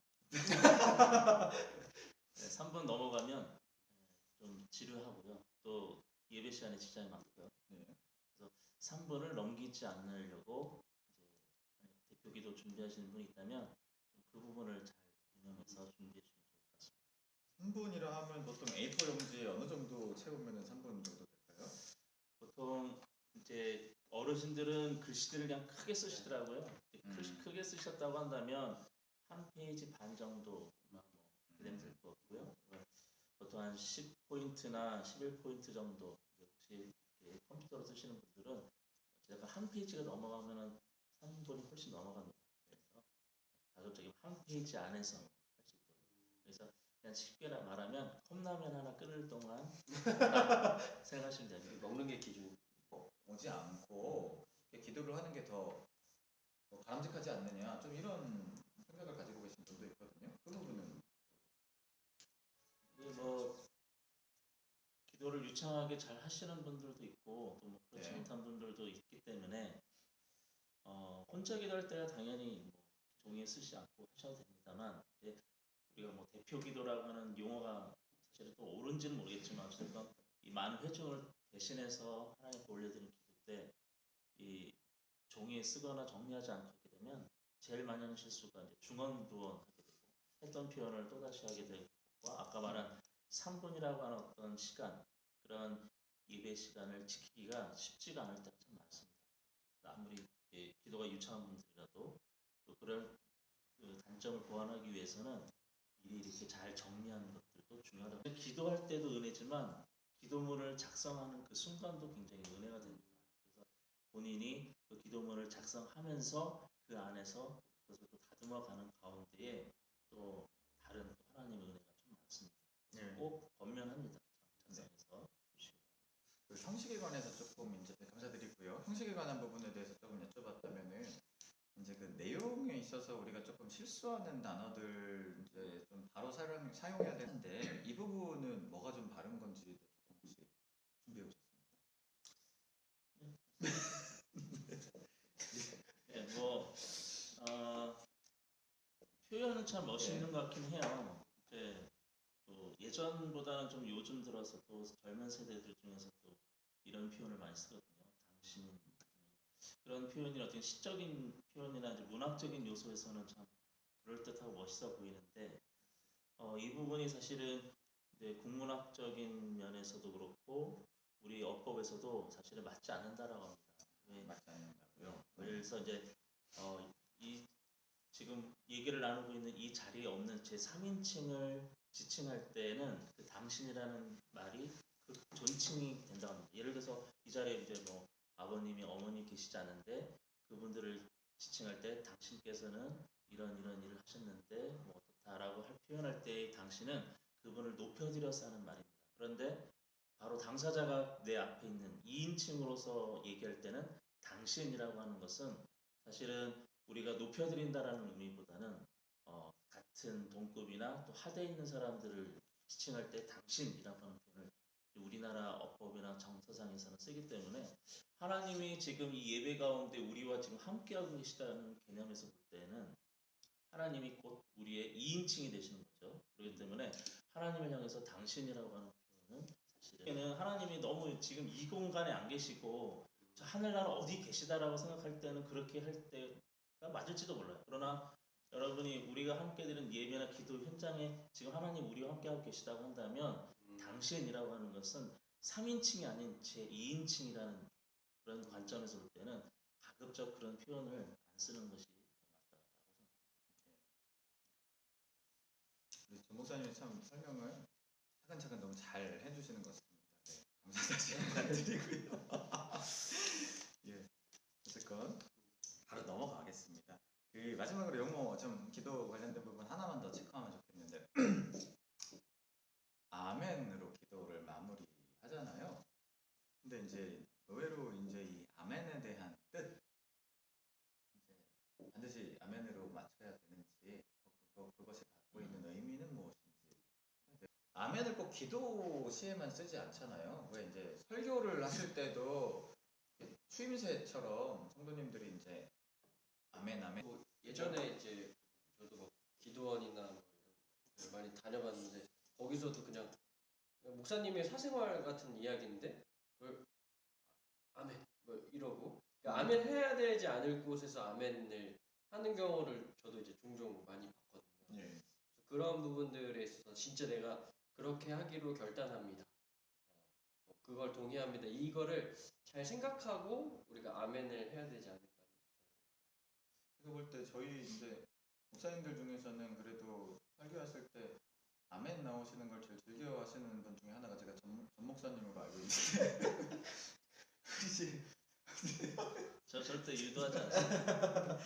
네, 3분 넘어가면 좀 지루하고요. 또 예배 시간에 지장이 많고요. 네. 3분을 넘기지 않으려고 이제 대표 기도 준비하시는 분이 있다면 좀 그 부분을 잘 유념해서 준비해 주시면 좋을 것 같습니다. 3분이라 하면 보통 A4 용지에 어느 정도 채우면 3분 정도 될까요? 보통 이제 어르신들은 글씨들을 그냥 크게 쓰시더라고요. 크게 쓰셨다고 한다면 한 페이지 반 정도만 뭐 이렇게 되면 될 것 같고요. 보통 한 10포인트나 11포인트 정도 혹시 이렇게 컴퓨터로 쓰시는 분들은 제가 한 페이지가 넘어가면은 3분이 훨씬 넘어갑니다. 그래서 가급적이면 한 페이지 안에서 할 수 있도록. 그래서 그냥 쉽게 말하면 컵라면 하나 끓일 동안 생각하시면 됩니다. 먹는 게 기준. 오지 않고 기도를 하는 게 더 바람직하지 않느냐 좀 이런 생각을 가지고 계신 분도 있거든요. 그 부분은 뭐 기도를 유창하게 잘 하시는 분들도 있고 또 뭐 그렇지 네. 못한 분들도 있기 때문에 혼자 기도할 때야 당연히 뭐 종이에 쓰지 않고 하셔도 됩니다만 이제 우리가 뭐 대표 기도라고 하는 용어가 사실은 또 옳은지는 모르겠지만 어쨌든 이 많은 회중을 대신해서 하나님께 올려드리는 기도 때 이 종이에 쓰거나 정리하지 않고 하게 되면 제일 많이 하는 실수가 이제 중언부언하게 되고 했던 표현을 또다시 하게 되고 아까 말한 3분이라고 하는 어떤 시간 그런 예배 시간을 지키기가 쉽지가 않을 때가 참 많습니다. 아무리 기도가 유창한 분들이라도 또 그런 그 단점을 보완하기 위해서는 미리 이렇게 잘 정리하는 것들도 중요하다고. 기도할 때도 은혜지만 기도문을 작성하는 그 순간도 굉장히 은혜가 됩니다. 그래서 본인이 그 기도문을 작성하면서 그 안에서 그것을 또 다듬어가는 가운데에 또 다른 또 하나님의 은혜가 좀 많습니다. 네. 꼭 권면합니다. 작성해서 주시기 바랍니다. 그 형식에 관해서 조금 이제 감사드리고요. 형식에 관한 부분에 대해서 조금 여쭤봤다면은 이제 그 내용에 있어서 우리가 조금 실수하는 단어들 이제 좀 바로 사용해야 되는데 이 부분은 뭐가 좀 다른 건지도 조금 혹시 준비해 오셨습니까? 네, 뭐 표현은 참 멋있는 것 같긴 해요. 또 예전보다는 좀 요즘 들어서 또 젊은 세대들 중에서 또 이런 표현을 많이 쓰거든요. 당신 그런 표현이 어떤 시적인 표현이나 이제 문학적인 요소에서는 참 그럴듯하고 멋있어 보이는데 이 부분이 사실은 이제 국문학적인 면에서도 그렇고 우리 어법에서도 사실은 맞지 않는다라고 합니다. 왜 맞지 않는다고요? 그래서 이제 이 지금 얘기를 나누고 있는 이 자리에 없는 제 3인칭을 지칭할 때는 그 당신이라는 말이 그 존칭이 된다고 합니다. 예를 들어서 이 자리에 이제 뭐 아버님이 어머니 계시지 않은데 그분들을 지칭할 때 당신께서는 이런 일을 하셨는데 뭐 어떻다라고 표현할 때 당신은 그분을 높여드려서 하는 말입니다. 그런데 바로 당사자가 내 앞에 있는 2인칭으로서 얘기할 때는 당신이라고 하는 것은 사실은 우리가 높여드린다라는 의미보다는 같은 동급이나 또 하대에 있는 사람들을 지칭할 때 당신이라고 하는 표현을 우리나라 어법이나 정서상에서는 쓰기 때문에 하나님이 지금 이 예배 가운데 우리와 지금 함께하고 계시다는 개념에서 볼 때는 하나님이 곧 우리의 2인칭이 되시는 거죠. 그렇기 때문에 하나님을 향해서 당신이라고 하는 표현은 사실은 하나님이 너무 지금 이 공간에 안 계시고 저 하늘나라 어디 계시다라고 생각할 때는 그렇게 할 때가 맞을지도 몰라요. 그러나 여러분이 우리가 함께 드리는 예배나 기도 현장에 지금 하나님 우리와 함께하고 계시다고 한다면 당신이라고 하는 것은 3인칭이 아닌 제2인칭이라는 그런 관점에서 볼 때는 가급적 그런 표현을 안 쓰는 것이 더 맞다고 생각합니다. 우리 전 목사님이 참 설명을 차근차근 너무 잘 해주시는 것 같습니다. 네, 감사하다시 한번 드리고요. 예, 어쨌건 바로 넘어가겠습니다. 그 마지막으로 영모 좀 기도 관련된 부분 하나만 더 체크하면 좋겠는데 아멘으로 기도를 마무리하잖아요. 근데 이제 의외로 이제 이 아멘에 대한 뜻 이제 반드시 아멘으로 맞춰야 되는지 그것이 갖고 있는 의미는 무엇인지 아멘을 꼭 기도 시에만 쓰지 않잖아요. 왜 이제 설교를 하실 때도 추임새처럼 성도님들이 이제 아멘 아멘 뭐 예전에 이제 저도 뭐 기도원이나 뭐 이런 데 많이 다녀봤는데 거기서도 그냥 목사님의 사생활 같은 이야기인데 그걸 아멘 뭐 이러고 그러니까 아멘 해야 되지 않을 곳에서 아멘을 하는 경우를 저도 이제 종종 많이 봤거든요. 예. 그래서 그런 부분들에 있어서 진짜 내가 그렇게 하기로 결단합니다. 그걸 동의합니다. 이거를 잘 생각하고 우리가 아멘을 해야 되지 않을까. 제가 볼 때 저희 이제 목사님들 중에서는 그래도 설교하실 때 아멘 나오시는 걸 제일 즐겨하시는 분 중에 하나가 제가 전 목사님으로 알고 있는데 혹시 저 절대 유도하지 않습니다.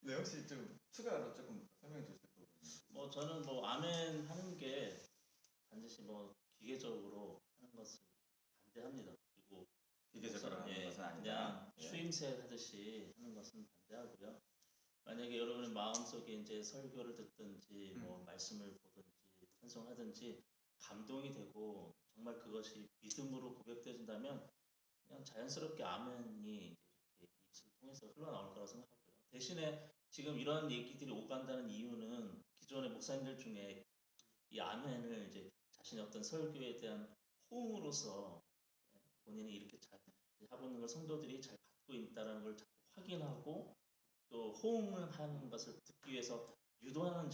네 혹시 좀 추가로 조금 설명해 주실 부분 뭐 저는 뭐 아멘 하는 게 반드시 뭐 기계적으로 하는 것을 반대합니다. 그리고 기계적으로 하는 예, 것은 아니다. 그냥 예. 추임새 하듯이 하는 것은 반대하고요. 만약에 여러분의 마음속에 이제 설교를 듣든지 뭐 말씀을 보든지 찬송하든지 감동이 되고 정말 그것이 믿음으로 고백되어진다면 그냥 자연스럽게 아멘이 이제 이렇게 입술을 통해서 흘러나올 거라고 생각하고요. 대신에 지금 이런 얘기들이 오간다는 이유는 기존의 목사님들 중에 이 아멘을 이제 자신의 어떤 설교에 대한 호응으로서 본인이 이렇게 잘 하고 있는 걸 성도들이 잘 받고 있다는 걸 자꾸 확인하고 또 호응을 하는 것을 듣기 위해서 유도하는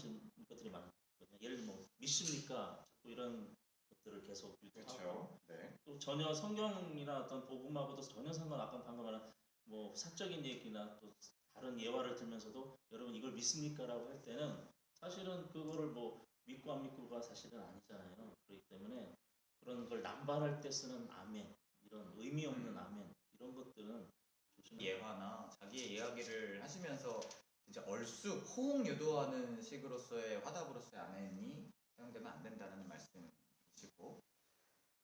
것들이 많거든요. 예를 들면 뭐 믿습니까? 자꾸 이런 것들을 계속 유도하고 그렇죠. 네. 또 전혀 성경이나 어떤 복음하고도 전혀 아까 방금 말한 뭐 사적인 얘기나 또 다른 예화를 들면서도 여러분 이걸 믿습니까라고 할 때는 사실은 그거를 뭐 믿고 안 믿고가 사실은 아니잖아요. 그렇기 때문에 그런 걸 남발할 때 쓰는 아멘 이런 의미 없는 아멘 이런 것들은 예화나 자기의 이야기를 하시면서 진짜 얼쑥 호응 유도하는 식으로서의 화답으로서의 아멘이 사용되면 안 된다는 말씀이시고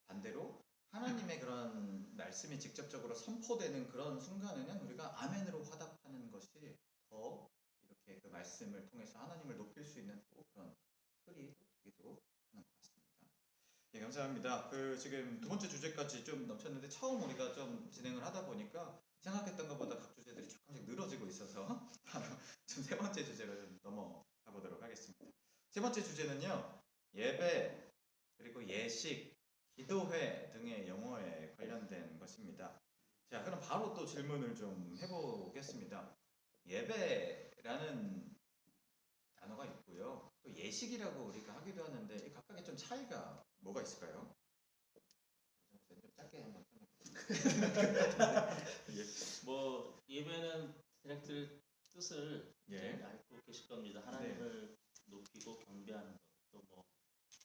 반대로 하나님의 그런 말씀이 직접적으로 선포되는 그런 순간에는 우리가 아멘으로 화답하는 것이 더 이렇게 그 말씀을 통해서 하나님을 높일 수 있는 또 그런 틀이 되기도 하는 것 같습니다. 예, 감사합니다. 그 지금 두 번째 주제까지 좀 넘쳤는데 처음 우리가 좀 진행을 하다 보니까 생각했던 것보다 각 주제들이 조금씩 늘어지고 있어서 바로 좀 세 번째 주제로 좀 넘어가 보도록 하겠습니다. 세 번째 주제는요. 예배 그리고 예식, 기도회 등의 영어에 관련된 것입니다. 자, 그럼 바로 또 질문을 좀 해보겠습니다. 예배라는 단어가 있고요. 또 예식이라고 우리가 하기도 하는데 이 각각의 좀 차이가 뭐가 있을까요? 좀 짧게 한번 설명해 뭐 예배는 디렉트를 뜻을 예. 이제 알고 계실 겁니다. 하나님을 높이고 경배하는 것.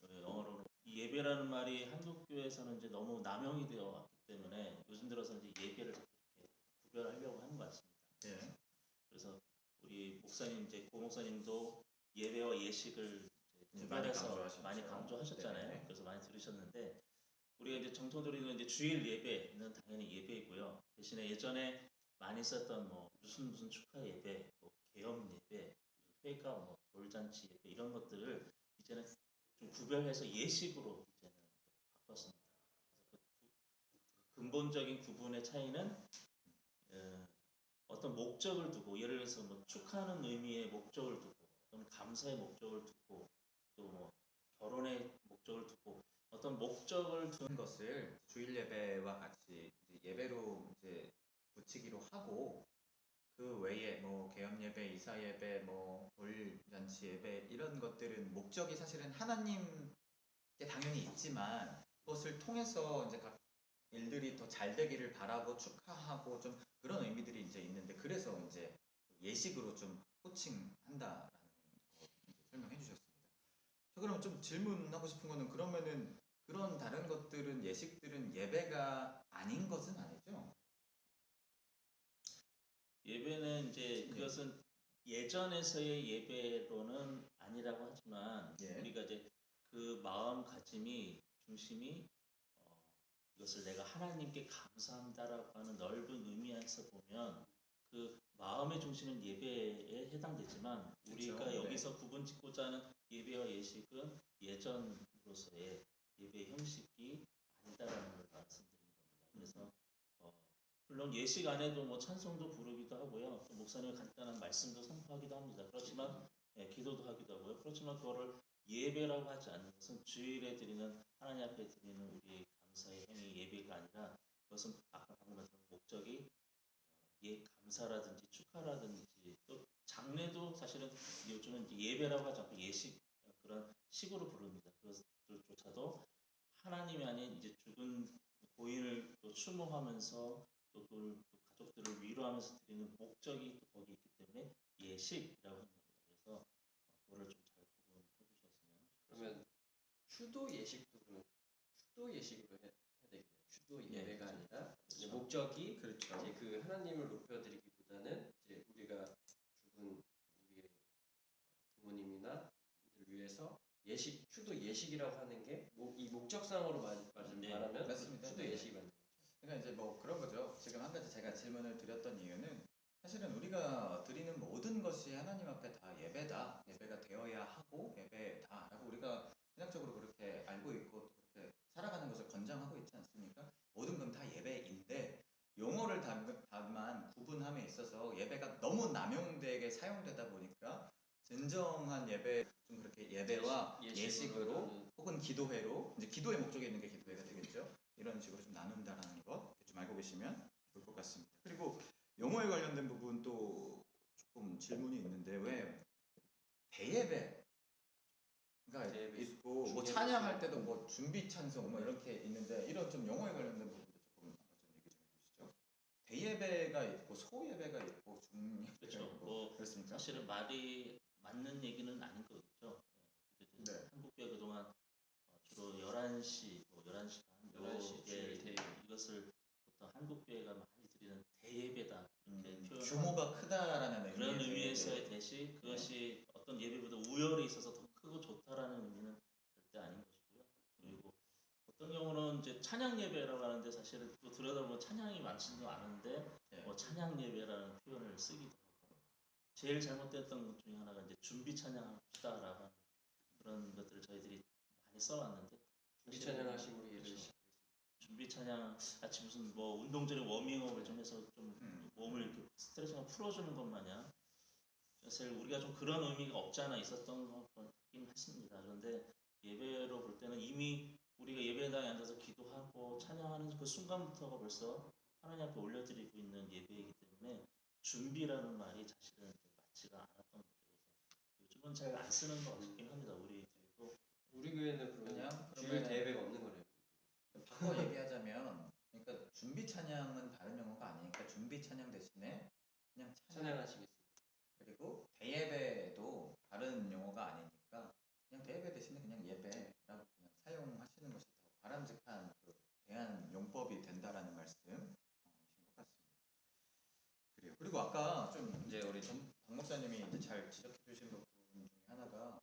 또 뭐 영어로 이 예배라는 말이 한국 교회에서는 이제 너무 남용이 되어 왔기 때문에 요즘 들어서 이제 예배를 자꾸 이렇게 구별하려고 하는 것 같습니다. 예. 그래서 우리 목사님 이제 고 목사님도 예배와 예식을 이제 많이 구별해서 강조하셨죠. 많이 강조하셨잖아요. 네. 그래서 많이 들으셨는데 우리가 이제 정통드리는 이제 주일 예배는 당연히 예배이고요. 대신에 예전에 많이 썼던 뭐 무슨 축하 예배, 뭐 계엄 예배, 무슨 회가, 뭐 돌잔치 예배 이런 것들을 이제는 좀 구별해서 예식으로 이제는 바꿨습니다. 그래서 그 근본적인 구분의 차이는 어떤 목적을 두고 예를 들어서 뭐 축하하는 의미의 목적을 두고 또는 감사의 목적을 두고 또 뭐 결혼의 목적을 두고 어떤 목적을 하는 것을 주일 예배와 같이 이제 예배로 이제 붙이기로 하고 그 외에 뭐 개업 예배, 이사 예배, 뭐 돌잔치 예배 이런 것들은 목적이 사실은 하나님께 당연히 있지만 그것을 통해서 이제 각 일들이 더 잘 되기를 바라고 축하하고 좀 그런 의미들이 이제 있는데 그래서 이제 예식으로 좀 호칭한다라는 거 이제 설명해 주셨습니다. 저 그럼 좀 질문하고 싶은 거는 그러면은 그런 다른 것들은 예식들은 예배가 아닌 것은 아니죠? 예배는 이제 그것은 예전에서의 예배로는 아니라고 하지만 예. 우리가 이제 그 마음가짐이 중심이 이것을 내가 하나님께 감사한다라고 하는 넓은 의미에서 보면 그 마음의 중심은 예배에 해당되지만 우리가 그렇죠. 여기서 구분짓고자 하는 예배와 예식은 예전으로서의 예배 형식이 아니다라는 걸 말씀드리는 겁니다. 그래서 물론 예식 안에도 뭐 찬송도 부르기도 하고요. 또 목사님의 간단한 말씀도 선포하기도 합니다. 그렇지만 기도도 하기도 하고요. 그렇지만 그거를 예배라고 하지 않는 것은 주일에 드리는 하나님 앞에 드리는 우리의 감사의 행위 예배가 아니라 그것은 아까 방금 말씀드린 목적이 감사라든지 축하라든지 또 장례도 사실은 요즘은 이제 예배라고 하지 않고 예식 그런 식으로 부릅니다. 그것들조차도 하나님이 아닌 이제 죽은 고인을 또 추모하면서 또 그걸 또 가족들을 위로하면서 드리는 목적이 또 거기 있기 때문에 예식이라고 하는 겁니다. 그래서 그거를 좀 잘 구분해 주셨으면 좋겠습니다. 그러면 추도 예식도 그러면 추도 예식으로 해야 되겠네요. 추도 예배가 그렇죠. 아니라 이제 그렇죠. 목적이 그렇죠. 이제 그 하나님을 높여드리기보다는 이제 우리가 죽은 우리의 부모님이나 분들 위해서 예식 추도 예식이라고 하는 게 이 목적상으로 말하면 맞습니다. 추도 네. 예식이 맞는 거죠. 그러니까 이제 뭐 그런 거죠. 지금 한 가지 제가 질문을 드렸던 이유는 사실은 우리가 드리는 모든 것이 하나님 앞에 다 예배다, 예배가 되어야 하고 예배다라고 우리가 신학적으로 그렇게 알고 있고 또 그렇게 살아가는 것을 권장하고 있지 않습니까? 모든 건 다 예배인데 용어를 다만 구분함에 있어서 예배가 너무 남용되게 사용되다 보니까 진정한 예배 좀 그렇게 예배와 예식으로 혹은 기도회로 이제 기도의 목적이 있는 게 기도회가 되겠죠. 이런 식으로 좀 나눈다라는 것 좀 알고 계시면 좋을 것 같습니다. 그리고 용어에 관련된 부분 또 조금 질문이 있는데 왜 대예배가 대예배, 있고 뭐 중예배. 찬양할 때도 뭐 준비 찬송 뭐 이렇게 있는데 이런 좀 용어에 관련된 부분도 조금 좀 얘기 좀 해주시죠. 대예배가 있고 소예배가 있고 중예배가 그렇죠. 있고 뭐 그렇습니까? 사실은 말이 맞는 얘기는 아닌 거겠죠. 네. 한국교회 그동안 주로 11시, 뭐 11시 반, 11시 주일 대예배. 이것을 보통 한국교회가 많이 드리는 대예배다 이렇게 표현을 규모가 크다라는 그런 의미에서 의미에서의 대시 그것이 어떤 예배보다 우열에 있어서 더 크고 좋다라는 의미는 절대 아닌 것이고요. 그리고 어떤 경우는 이제 찬양 예배라고 하는데 사실은 또 들여다보면 찬양이 많지는 않은데 네. 뭐 찬양 예배라는 표현을 쓰기도 하고 제일 잘못됐던 것 중에 하나가 이제 준비 찬양합시다라고 하는 그런 것들을 저희들이 많이 써왔는데 준비 사실은 찬양하심으로 예배를 그렇죠. 시작하겠습니다. 준비 찬양 아침 무슨 뭐 운동 전에 워밍업을 좀 해서 좀 몸을 이렇게 스트레칭을 풀어주는 것 마냥 사실 우리가 좀 그런 의미가 없지 않아 있었던 것 같긴 했습니다. 그런데 예배로 볼 때는 이미 우리가 예배당에 앉아서 기도하고 찬양하는 그 순간부터가 벌써 하나님 앞에 올려드리고 있는 예배이기 때문에 준비라는 말이 사실은 맞지가 않았던 거죠. 그래서 요즘은 잘 안 쓰는 것 같긴 합니다. 우리 교회도 우리 교회는 그냥 그러면 주일 그러면은 대예배가 없는 거네요. 바꿔 얘기하자면 그러니까 준비 찬양은 다른 용어가 아니니까 준비 찬양 대신에 그냥 찬양 찬양하시겠습니다. 그리고 대예배도 다른 용어가 아니니까 그냥 대예배 대신에 그냥 예배라고 그냥 사용하시는 것이 더 바람직한 그 대한 용법이 된다라는 말씀이신 것 같습니다. 그래요. 그리고 아까 좀 이제 우리 박 목사님이 이제 잘 지적해 주신 부분 중에 하나가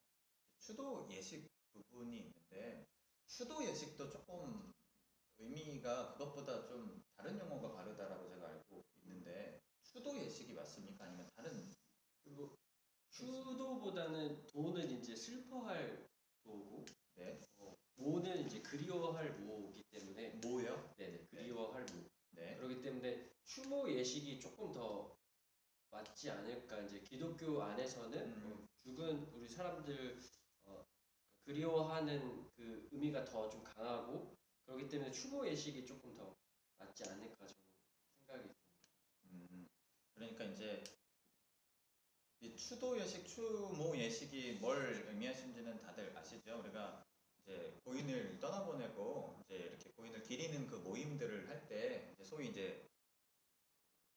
추도 예식 부분이 있는데 추도 예식도 조금 의미가 그것보다 좀 다른 용어가 바르다라고 제가 알고 있는데 추도 예식이 맞습니까? 아니면 다른 그리고 추도보다는 도는 이제 슬퍼할 도고 네 모는 이제 그리워할 모이기 때문에 뭐요? 네네 그리워할 모. 네 그렇기 때문에 추모 예식이 조금 더 맞지 않을까. 이제 기독교 안에서는 죽은 우리 사람들 그리워하는 그 의미가 더 좀 강하고 그렇기 때문에 추모 예식이 조금 더 맞지 않을까 저는 생각이 듭니다. 그러니까 이제 이 추도 예식, 추모 예식이 뭘 의미하시는지는 다들 아시죠? 우리가 이제 고인을 떠나보내고 이제 이렇게 고인을 기리는 그 모임들을 할 때 소위 이제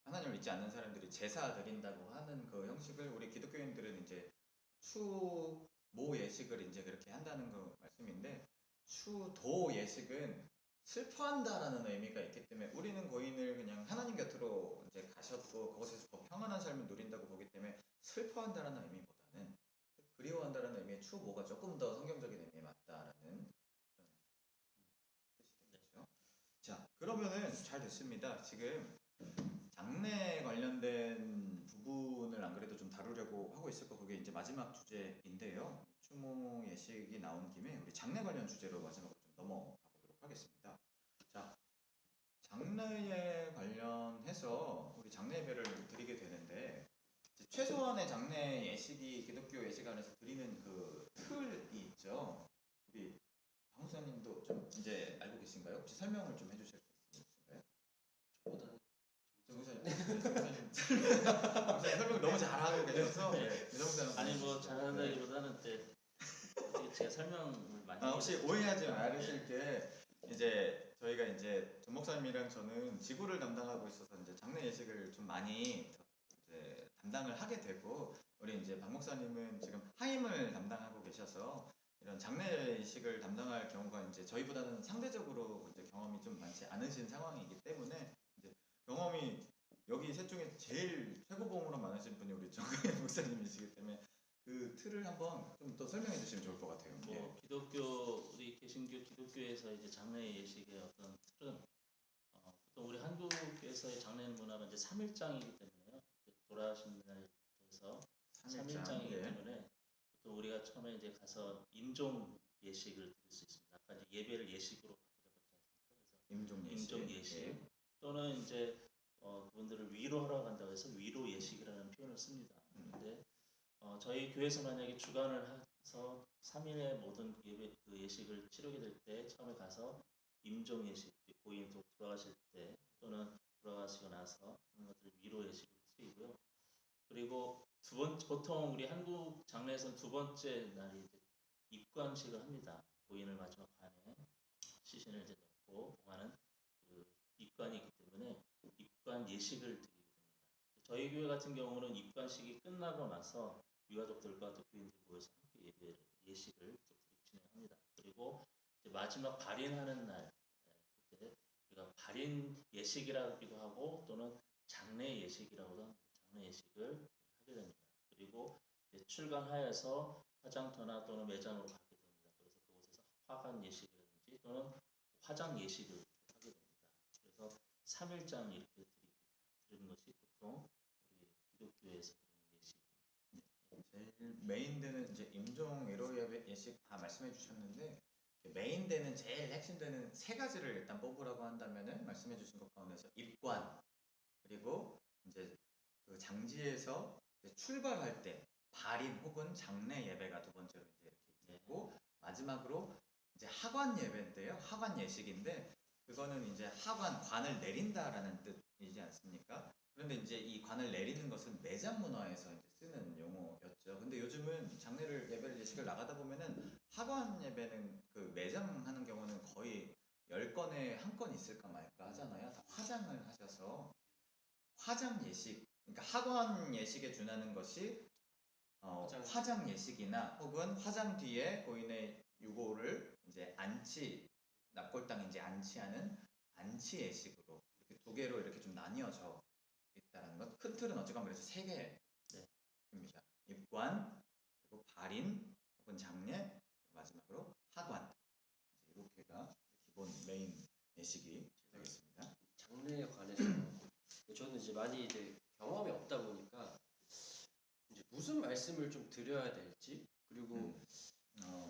하나님을 믿지 않는 사람들이 제사 드린다고 하는 그 형식을 우리 기독교인들은 이제 추모 예식을 이제 그렇게 한다는 그 말씀인데, 추도 예식은 슬퍼한다라는 의미가 있기 때문에 우리는 고인을 그냥 하나님 곁으로 이제 가셨고 그곳에서 더 평안한 삶을 누린다고 보기 때문에 슬퍼한다라는 의미보다는 그리워한다라는 의미의 추모가 조금 더 성경적인 의미에 맞다라는 그런 뜻이 되겠죠. 자, 그러면은 잘 됐습니다. 지금 장례 관련된 부분을 안 그래도 좀 다루려고 하고 있을 거, 그게 이제 마지막 주제인데요. 추모 예식이 나온 김에 우리 장례 관련 주제로 마지막으로 좀 넘어가 보도록 하겠습니다. 자, 장례에 관련해서 우리 장례 예배를 드리게 되는데 이제 최소한의 장례 예식이 기독교 예식 안에서 드리는 그 틀이 있죠. 우리 박 목사님도 좀 이제 알고 계신가요? 혹시 설명을 좀 해주실 수 있으신가요? 저보다는 목사님 설명 너무 잘하고 계셔서 아니 뭐 잘한다기보다는 어떻게 제가 설명을 많이 혹시 오해하지 말으실 게 이제 저희가 이제 전 목사님이랑 저는 지구를 담당하고 있어서 이제 장례 예식을 좀 많이 이제 담당을 하게 되고, 우리 이제 박 목사님은 지금 하임을 담당하고 계셔서 이런 장례 예식을 담당할 경우가 이제 저희보다는 상대적으로 이제 경험이 좀 많지 않으신 상황이기 때문에 이제 경험이 여기 셋 중에 제일 최고봉으로 많으신 분이 우리 정강현 목사님이시기 때문에 그 틀을 한번 좀 더 설명해 주시면 좋을 것 같아요. 뭐 우리 개신교 기독교에서 이제 장례 예식의 어떤 틀은 보통 우리 한국에서의 장례 문화는 이제 3일장이기 때문에요. 돌아가신 날에서 3일장이기 때문에 보통 우리가 처음에 이제 가서 임종 예식을 드릴 수 있습니다. 아까 이제 예배를 예식으로 바꾸자고 했지 않습니까? 그래서 임종 예식 또는 이제 그분들을 위로하러 간다고 해서 위로 예식이라는 표현을 씁니다. 그런데 저희 교회에서 만약에 주관을 해서 3일의 모든 예배 그 예식을 치르게 될 때 처음에 가서 임종 예식, 고인 돌아가실 때 또는 돌아가시고 나서 그런 것들을 위로 예식으로 드리고요. 그리고 보통 우리 한국 장례에서는 두 번째 날이 이제 입관식을 합니다. 고인을 마지막 관에 시신을 이제 넣고 봉하는 그 입관이 있기 때문에 입관 예식을 드리게 됩니다. 저희 교회 같은 경우는 입관식이 끝나고 나서 유가족들과 또 교인들이 모여서 함께 예식을 진행합니다. 그리고 이제 마지막 발인하는 날, 그때 우리가 발인 예식이라고도 하고 또는 장례 예식이라고도 합니다. 장례 예식을 하게 됩니다. 그리고 이제 출관하여서 화장터나 또는 매장으로 가게 됩니다. 그래서 그곳에서 화관 예식이라든지 또는 화장 예식을 하게 됩니다. 그래서 3일장 이렇게 드리는 것이 보통 우리 기독교에서 드리는 예식입니다. 제일 메인되는 이제 임종 위로 예식 다 말씀해 주셨는데, 메인되는 제일 핵심되는 세 가지를 일단 뽑으라고 한다면은 말씀해 주신 것 가운데서 입관, 그리고 이제 그 장지에서 이제 출발할 때 발인 혹은 장례 예배가 두 번째로 이제 이렇게 있고, 마지막으로 이제 하관 예배인데요. 하관 예식인데 그거는 이제 관을 내린다라는 뜻이지 않습니까? 그런데 이제 이 관을 내리는 것은 매장 문화에서 이제 쓰는 용어였죠. 근데 요즘은 장례를 예배를 예식을 나가다 보면은 하관 예배는 그 매장 하는 경우는 거의 10건에 한 건 있을까 말까 하잖아요. 다 화장을 하셔서 화장 예식, 그러니까 하관 예식에 준하는 것이 화장 예식이나 혹은 화장 뒤에 고인의 유고를 이제 납골당에 이제 안치하는 안치 예식으로 이렇게 두 개로 이렇게 좀 나뉘어져 있다는 것. 큰 틀은 어쨌건 그래서 세 개입니다. 입관, 그리고 발인 혹은 장례, 마지막으로 하관. 이제 이렇게가 기본 메인 예식이 되겠습니다. 장례에 관해서 저는 이제 많이 이제 경험이 없다 보니까 이제 무슨 말씀을 좀 드려야 될지, 그리고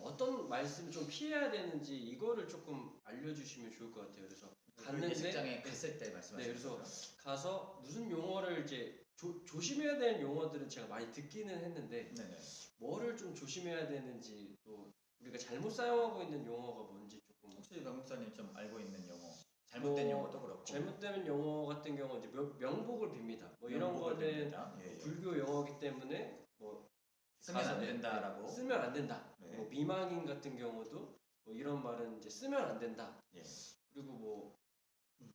어떤 말씀을 좀 피해야 되는지 이거를 조금 알려주시면 좋을 것 같아요. 그래서 갔는데 예식장에 갔을 때 말씀하시는 그래서 거죠? 가서 무슨 용어를 이제 조심해야 되는 용어들은 제가 많이 듣기는 했는데 네네. 뭐를 좀 조심해야 되는지 또 우리가 잘못 사용하고 있는 용어가 뭔지 조금 혹시 박 목사님 좀 알고 있는 용어, 잘못된 용어도 그렇고. 잘못된 용어 같은 경우 이제 명복을 빕니다. 뭐 이런 명복을 거는 빕니다. 예, 예. 불교 용어이기 때문에 뭐 쓰면 안 가서- 된다라고. 쓰면 안 된다. 네. 뭐 미망인 같은 경우도 뭐 이런 말은 이제 쓰면 안 된다. 예. 그리고 뭐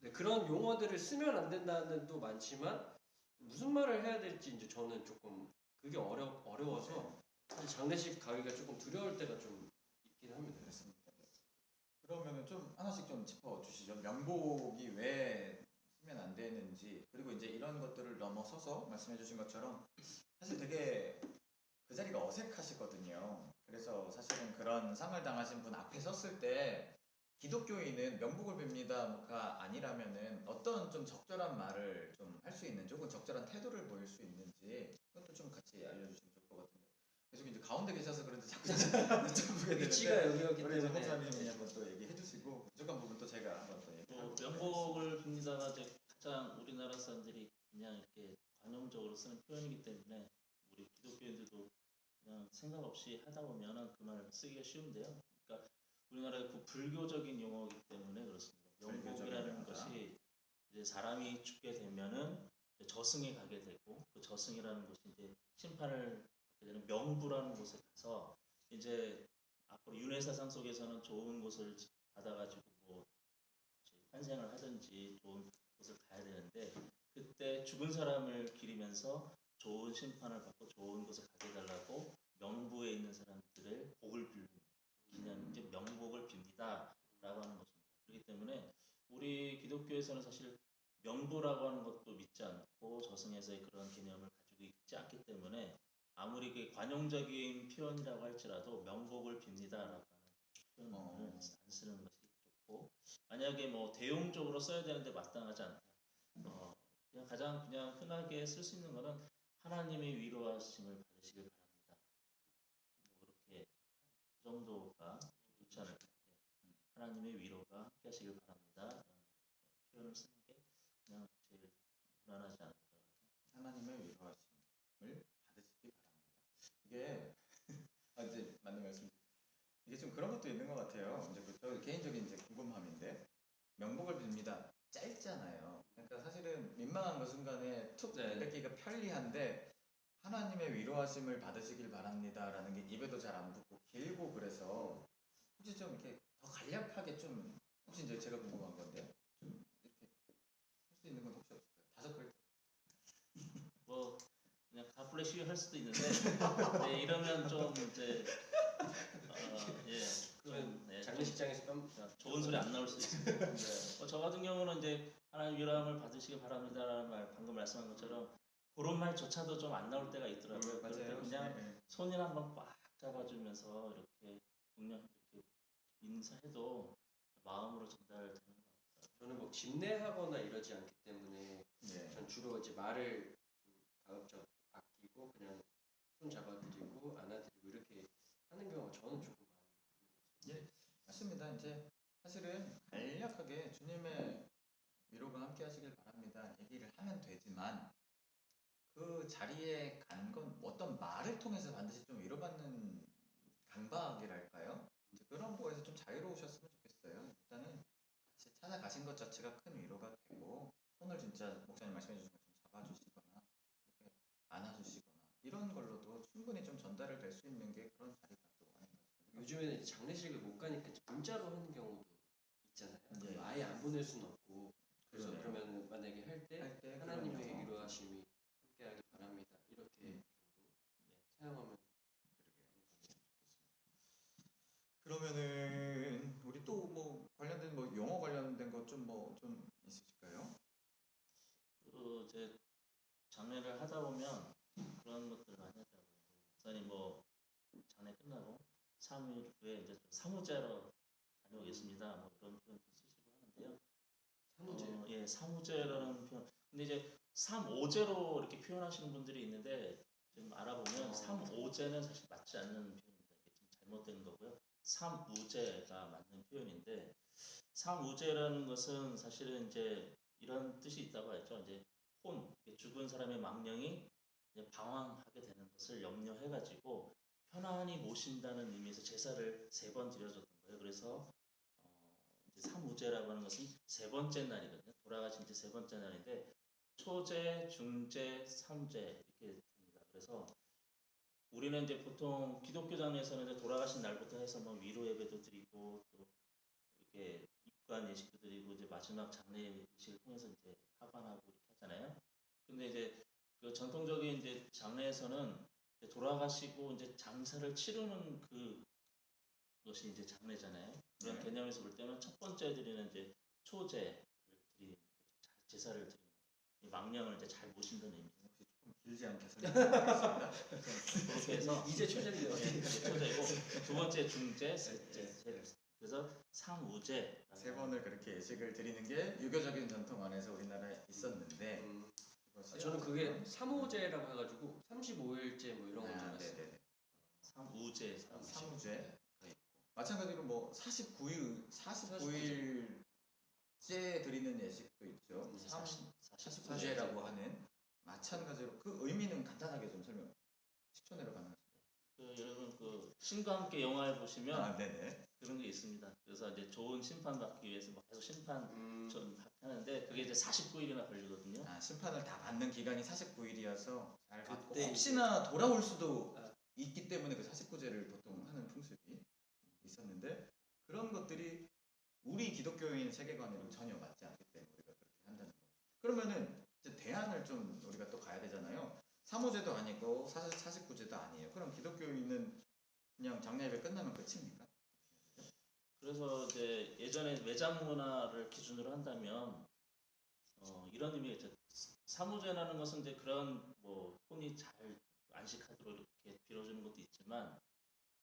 네, 그런 용어들을 쓰면 안 된다는 도 많지만 무슨 말을 해야 될지 이제 저는 조금 그게 어려워서 사실 장례식 가기가 조금 두려울 때가 좀 있긴 합니다. 그렇습니다. 그러면은 좀 하나씩 좀 짚어 주시죠. 명복이 왜 쓰면 안 되는지, 그리고 이제 이런 것들을 넘어서서 말씀해 주신 것처럼 사실 되게 그 자리가 어색하시거든요. 그래서 사실은 그런 상을 당하신 분 앞에 섰을 때 기독교인은 명복을 빕니다가 아니라면은 어떤 좀 적절한 말을 좀 할 수 있는지, 혹은 적절한 태도를 보일 수 있는지, 그것도 좀 같이 알려주시면 좋을 것 같은데. 계속 이제 가운데 계셔서 그런지 자꾸 여쭤보게 위치가 되는데, 여기였기 우리 정 때문에 목사님이 한번 또 얘기해 주시고, 부족한 부분 또 제가 한번 또 얘기하고. 명복을 빕니다가 이제 가장 우리나라 사람들이 그냥 이렇게 관용적으로 쓰는 표현이기 때문에 우리 기독교인들도 그냥 생각 없이 하다 보면은 그 말을 쓰기가 쉬운데요. 그러니까 우리나라의 그 불교적인 용어이기 때문에 그렇습니다. 명복이라는 불교적인 것이 이제 사람이 죽게 되면은 이제 저승에 가게 되고, 그 저승이라는 곳이 이제 심판을 받게 되는 명부라는 곳에 가서 이제 앞으로 윤회사상 속에서는 좋은 곳을 받아가지고 뭐 다시 환생을 하든지 좋은 곳을 가야 되는데, 그때 죽은 사람을 기리면서 좋은 심판을 받고 좋은 곳을 가게 해달라고 명부에 있는 사람들의 복을 빌는 기념, 이제 명복을 빕니다라고 하는 것입니다. 그렇기 때문에 우리 기독교에서는 사실 명부라고 하는 것도 믿지 않고 저승에서의 그런 개념을 가지고 있지 않기 때문에 아무리 그 관용적인 표현이라고 할지라도 명복을 빕니다라고 하는 표현을 안 쓰는 것이 좋고, 만약에 뭐 대용적으로 써야 되는데 마땅하지 않다. 그냥 가장 그냥 흔하게 쓸 수 있는 거는 하나님의 위로하심을 받으시길 바랍니다. 뭐 그렇게 그 정도가 좋지 않을까. 예. 하나님의 위로가 함께 하시길 바랍니다. 라는 표현을 쓰는 게 그냥 제일 무난하지 않을까. 하나님의 위로하심을 받으시기 바랍니다. 이게 이제 맞는 말씀. 이게 좀 그런 것도 있는 것 같아요. 이제 저 개인적인 이제 궁금함인데, 명복을 빕니다. 짧잖아요. 그러니까 사실은 민망한 그 순간에 툭 네. 뺏기가 편리한데, 하나님의 위로하심을 받으시길 바랍니다라는 게 입에도 잘 안 붙고 길고, 그래서 혹시 좀 이렇게 더 간략하게 좀, 혹시 이제 제가 궁금한 건데, 좀 이렇게 할 수 있는 건 혹시 없을까요? 5글자. 뭐 그냥 가플래시 할 수도 있는데 네, 이러면 좀 이제 좀 네, 장례식장에서 뺨 좋은 소리 안 나올 수 있습니다. 네. 저 같은 경우는 이제 하나님 위로함을 받으시기 바랍니다라는 말 방금 말씀한 것처럼 그런 말조차도 좀 안 나올 때가 있더라고요. 그럴 때 맞아요. 그냥 네. 손을 한번 꽉 잡아주면서 이렇게 그냥 이렇게 인사해도 마음으로 전달되는 것 같아요. 저는 뭐 집례하거나 이러지 않기 때문에 네. 전 주로 이제 말을 좀 가급적 아끼고 그냥 손 잡아드리고 안아드리고 이렇게 하는 경우가 저는 조금 많이 있는 것 같습니다. 예, 맞습니다. 이제 사실은 간략하게 주님의 위로가 함께 하시길 바랍니다. 얘기를 하면 되지만, 그 자리에 간 건 어떤 말을 통해서 반드시 좀 위로받는 강박이랄까요? 이제 그런 거에서 좀 자유로우셨으면 좋겠어요. 일단은 같이 찾아가신 것 자체가 큰 위로가 되고, 손을 진짜 목사님 말씀해 주신 것처럼 잡아주시거나 이렇게 안아주시거나 이런 걸로도 충분히 좀 전달을 될 수 있는 게 그런 자리가 또 아닌가 싶은데. 요즘에는 이제 장례식을 못 가니까 이제 문자로 하는 경우도 있잖아요. 예. 아예 안 보낼 수는 없고 그래서 그러네요. 그러면 만약에 할 때 할 때 하나님의 그런 영어. 위로하심이 함께하길 바랍니다. 이렇게 정도 사용하면 그러게요. 그러면은 우리 또 뭐 관련된 뭐 용어 관련된 것 좀 뭐 좀 있으실까요? 이제 장례를 하다 보면 그런 것들을 많이 하더라고요. 목사님 뭐 장례 끝나고 3일 후에 이제 좀 사무제로 다녀오겠습니다. 뭐 이런 표현도 쓰시고 하는데요. 사무제 예, 사무제라는 표현. 근데 이제 삼오제로 이렇게 표현하시는 분들이 있는데 좀 알아보면 삼오제는 사실 맞지 않는 표현입니다. 이게 좀 잘못된 거고요. 삼우제가 맞는 표현인데, 삼우제라는 것은 사실은 이제 이런 뜻이 있다고 했죠. 이제 죽은 사람의 망령이 이제 방황하게 되는 것을 염려해가지고 편안히 모신다는 의미에서 제사를 3번 드려줬던 거예요. 그래서 이제 삼우제라고 하는 것은 3번째 날이거든요. 돌아가신 지 3번째 날인데 초제, 중제, 삼제 이렇게 됩니다. 그래서 우리는 이제 보통 기독교 장례에서는 이제 돌아가신 날부터 해서 뭐 위로 예배도 드리고 또 이렇게 입관 예식도 드리고 이제 마지막 장례 예식을 통해서 이제 하관하고 이렇게 하잖아요. 근데 이제 그 전통적인 이제 장례에서는 이제 돌아가시고 이제 장사를 치르는 그것이 이제 장례잖아요. 그런 네. 개념에서 볼 때는 첫 번째 드리는 이제 초제를 드리는 거죠. 제사를 드리는 거죠. 이 망령을 이제 잘 모신다는 의미. 혹시 조금 길지 않게 설명드리겠습니다. 그렇게 해서 이제 초제인데요. 네, 초제고 두 번째 중제, 셋째. 그래서 삼우제. 3번을 그렇게 예식을 드리는 게 유교적인 전통 안에서 우리나라에 있었는데 이것이 저는 그게 3호제라고 해가지고 35일째 뭐 이런 건 줄 알았어요. 네네. 삼우제. 삼우제가 있고 마찬가지로 뭐 49일째 드리는 예식도 있죠. 49제라고 하는 마찬가지로 그 의미는 간단하게 좀 설명 10초 내로 가능하십니까? 여러분 그 신과 함께 영화를 보시면 네네. 그런 게 있습니다. 그래서 이제 좋은 심판 받기 위해서 막 계속 심판 좀 하는데 그게 이제 49일이나 걸리거든요. 심판을 다 받는 기간이 49일이어서 잘 받고 그때 혹시나 돌아올 수도 아. 있기 때문에 그 49제를 보통 하는 풍습이 있었는데 그런 것들이 우리 기독교인 세계관에는 전혀 맞지 않기 때문에 우리가 그렇게 한다는 거. 그러면은 이제 대안을 좀 우리가 또 가야 되잖아요. 3호제도 아니고 49제도 아니에요. 그럼 기독교인은 그냥 장례 예배 끝나면 끝입니까? 그래서 이제 예전에 외장 문화를 기준으로 한다면 이런 의미가 있죠. 사무제라는 것은 이제 그런 뭐 혼이 잘 안식하도록 이렇게 빌어주는 것도 있지만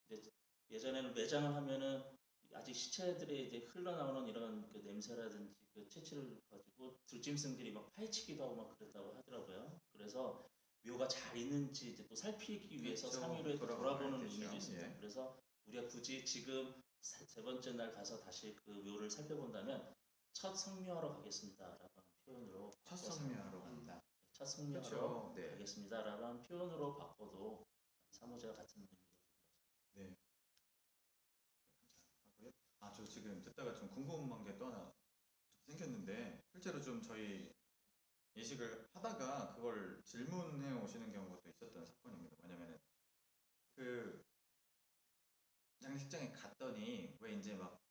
이제 예전에는 외장을 하면은 아직 시체들이 이제 흘러나오는 이런 그 냄새라든지 그 채취를 가지고 들짐승들이 막 파헤치기도 하고 막 그랬다고 하더라고요. 그래서 묘가 잘 있는지 이제 또 살피기 위해서 그렇죠. 3일에 돌아보는 되죠. 의미도 있습니다. 예. 그래서 우리가 굳이 지금 3번째 날 가서 다시 그 묘를 살펴본다면 첫 성묘하러 가겠습니다라고 하는 표현으로 첫 바꿔서 성묘하러 간다. 첫 성묘하러 그렇죠. 네. 가겠습니다라고 하는 표현으로 바꿔도 사무제와 같은 의미가 되는 거죠. 네. 감사하고요. 저 지금 듣다가 좀 궁금한 게 또 하나 좀 생겼는데 실제로 좀 저희 예식을 하다가 그걸 질문해 오시는 경우가 또 있었던 사건입니다. 뭐냐면은 그 장례식장에 갔더니 왜 이제 막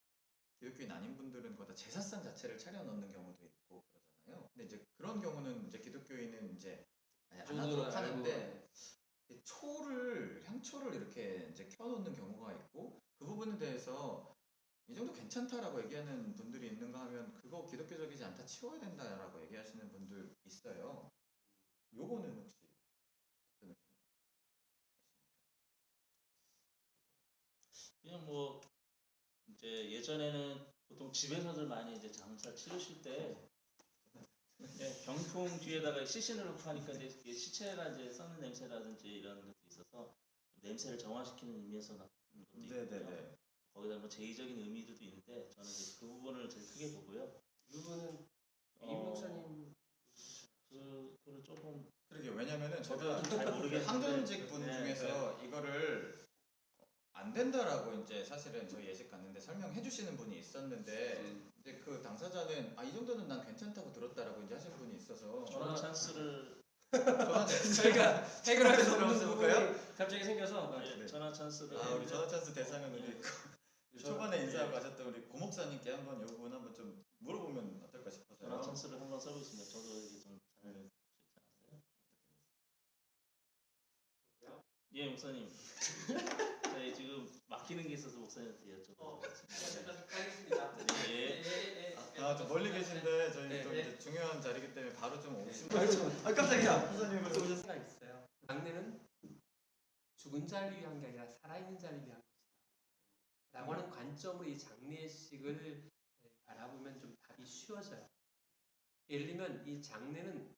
기독교인 아닌 분들은 거기다 제사상 자체를 차려 넣는 경우도 있고 그러잖아요. 근데 이제 그런 경우는 이제 기독교인은 이제 안 하도록 하는데 향초를 이렇게 이제 켜놓는 경우가 있고 그 부분에 대해서 이 정도 괜찮다라고 얘기하는 분들이 있는가 하면 그거 기독교적이지 않다 치워야 된다라고 얘기하시는 분들 있어요. 요거는 혹시 답변을 좀 하십니까? 그냥 뭐 이제 예전에는 보통 집에서들 많이 이제 장사 치르실 때 병풍 뒤에다가 시신을 놓고 하니까 이제 시체가 이제 썩는 냄새라든지 이런 것도 있어서 냄새를 정화시키는 의미에서 나는 것도 있고요. 네네네. 거기다 뭐 제의적인 의미도 있는데 저는 이제 그 부분을 제일 크게 보고요. 이 부분은 이 목사님 그거를 조금 그러게 왜냐면은 제가 잘 모르겠는데 항전직 분 네, 중에서 이거를 안 된다라고 이제 사실은 저희 예식 갔는데 설명해 주시는 분이 있었는데 이제 그 당사자는 이 정도는 난 괜찮다고 들었다라고 이제 하신 분이 있어서 전화 찬스를 저한테 저희가 해결할 수 없는 해볼까요? 부분이 갑자기 생겨서 네. 전화 찬스를 우리 전화 찬스 대상은 우리 초반에 예. 인사하고 가셨던 우리 고 목사님께 한번 이 부분 한번 좀 물어보면 어떨까 싶어서요. 전화 찬스를 한번 써보겠습니다. 저도 이게 좀 잘 쉽지 않았어요. 예, 목사님. 저희 지금 막히는 게 있어서 목사님한테 여쭤보겠습니다. 가겠습니다. 예. 좀 멀리 계신데 저희 네, 또 네. 이제 중요한 자리이기 때문에 바로 좀 오시면 깜짝이야. 목사님 벌써 오셨어요. 가 있어요. 장례는 죽은 자를 위한 게 아니라 살아있는 자를 위한 것이다. 라고 하는 관점으로 이 장례식을 바라보면 좀 답이 쉬워져요. 예를 들면 이 장례는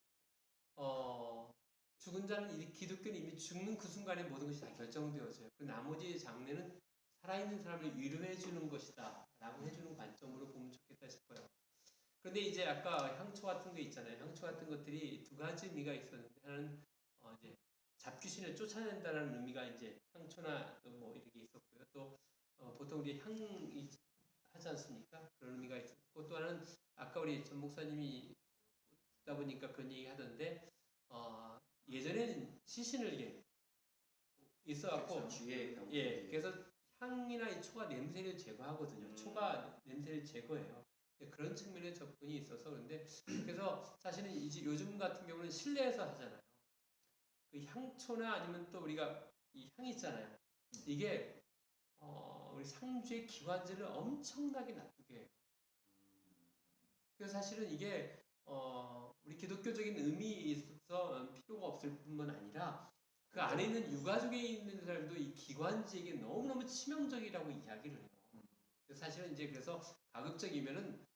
죽은 자는 기독교는 이미 죽는 그 순간에 모든 것이 다 결정되어져요. 그 나머지 장례는 살아있는 사람을 위로해 주는 것이다 라고 해주는 관점으로 보면 좋겠다 싶어요. 그런데 이제 아까 향초 같은 거 있잖아요. 향초 같은 것들이 두 가지 의미가 있었는데 하나는 이제 잡귀신을 쫓아낸다는 의미가 이제 향초나 또 뭐 이렇게 있었고요. 또 보통 우리 향이 하지 않습니까? 그런 의미가 있었고 또 하나는 아까 우리 전 목사님이 듣다 보니까 그런 얘기 하던데 예전에는 시신을 이게 있어갖고 주위에 예, 그래서 향이나 이 초가 냄새를 제거하거든요. 초가 냄새를 제거해요. 그런 측면의 접근이 있어서 그런데 그래서 사실은 이제 요즘 같은 경우는 실내에서 하잖아요. 그 향초나 아니면 또 우리가 이 향이 있잖아요. 이게 우리 상주의 기관지를 엄청나게 나쁘게 해요. 그래서 사실은 이게 우리 기독교적인 의미에 있어서 필요가 없을 뿐만 아니라 그 안에 있는 유가족에 있는 사람도 이 기관지에게 너무너무 치명적이라고 이야기를 해요. 그래서 사실은 이제 그래서 가급적이면은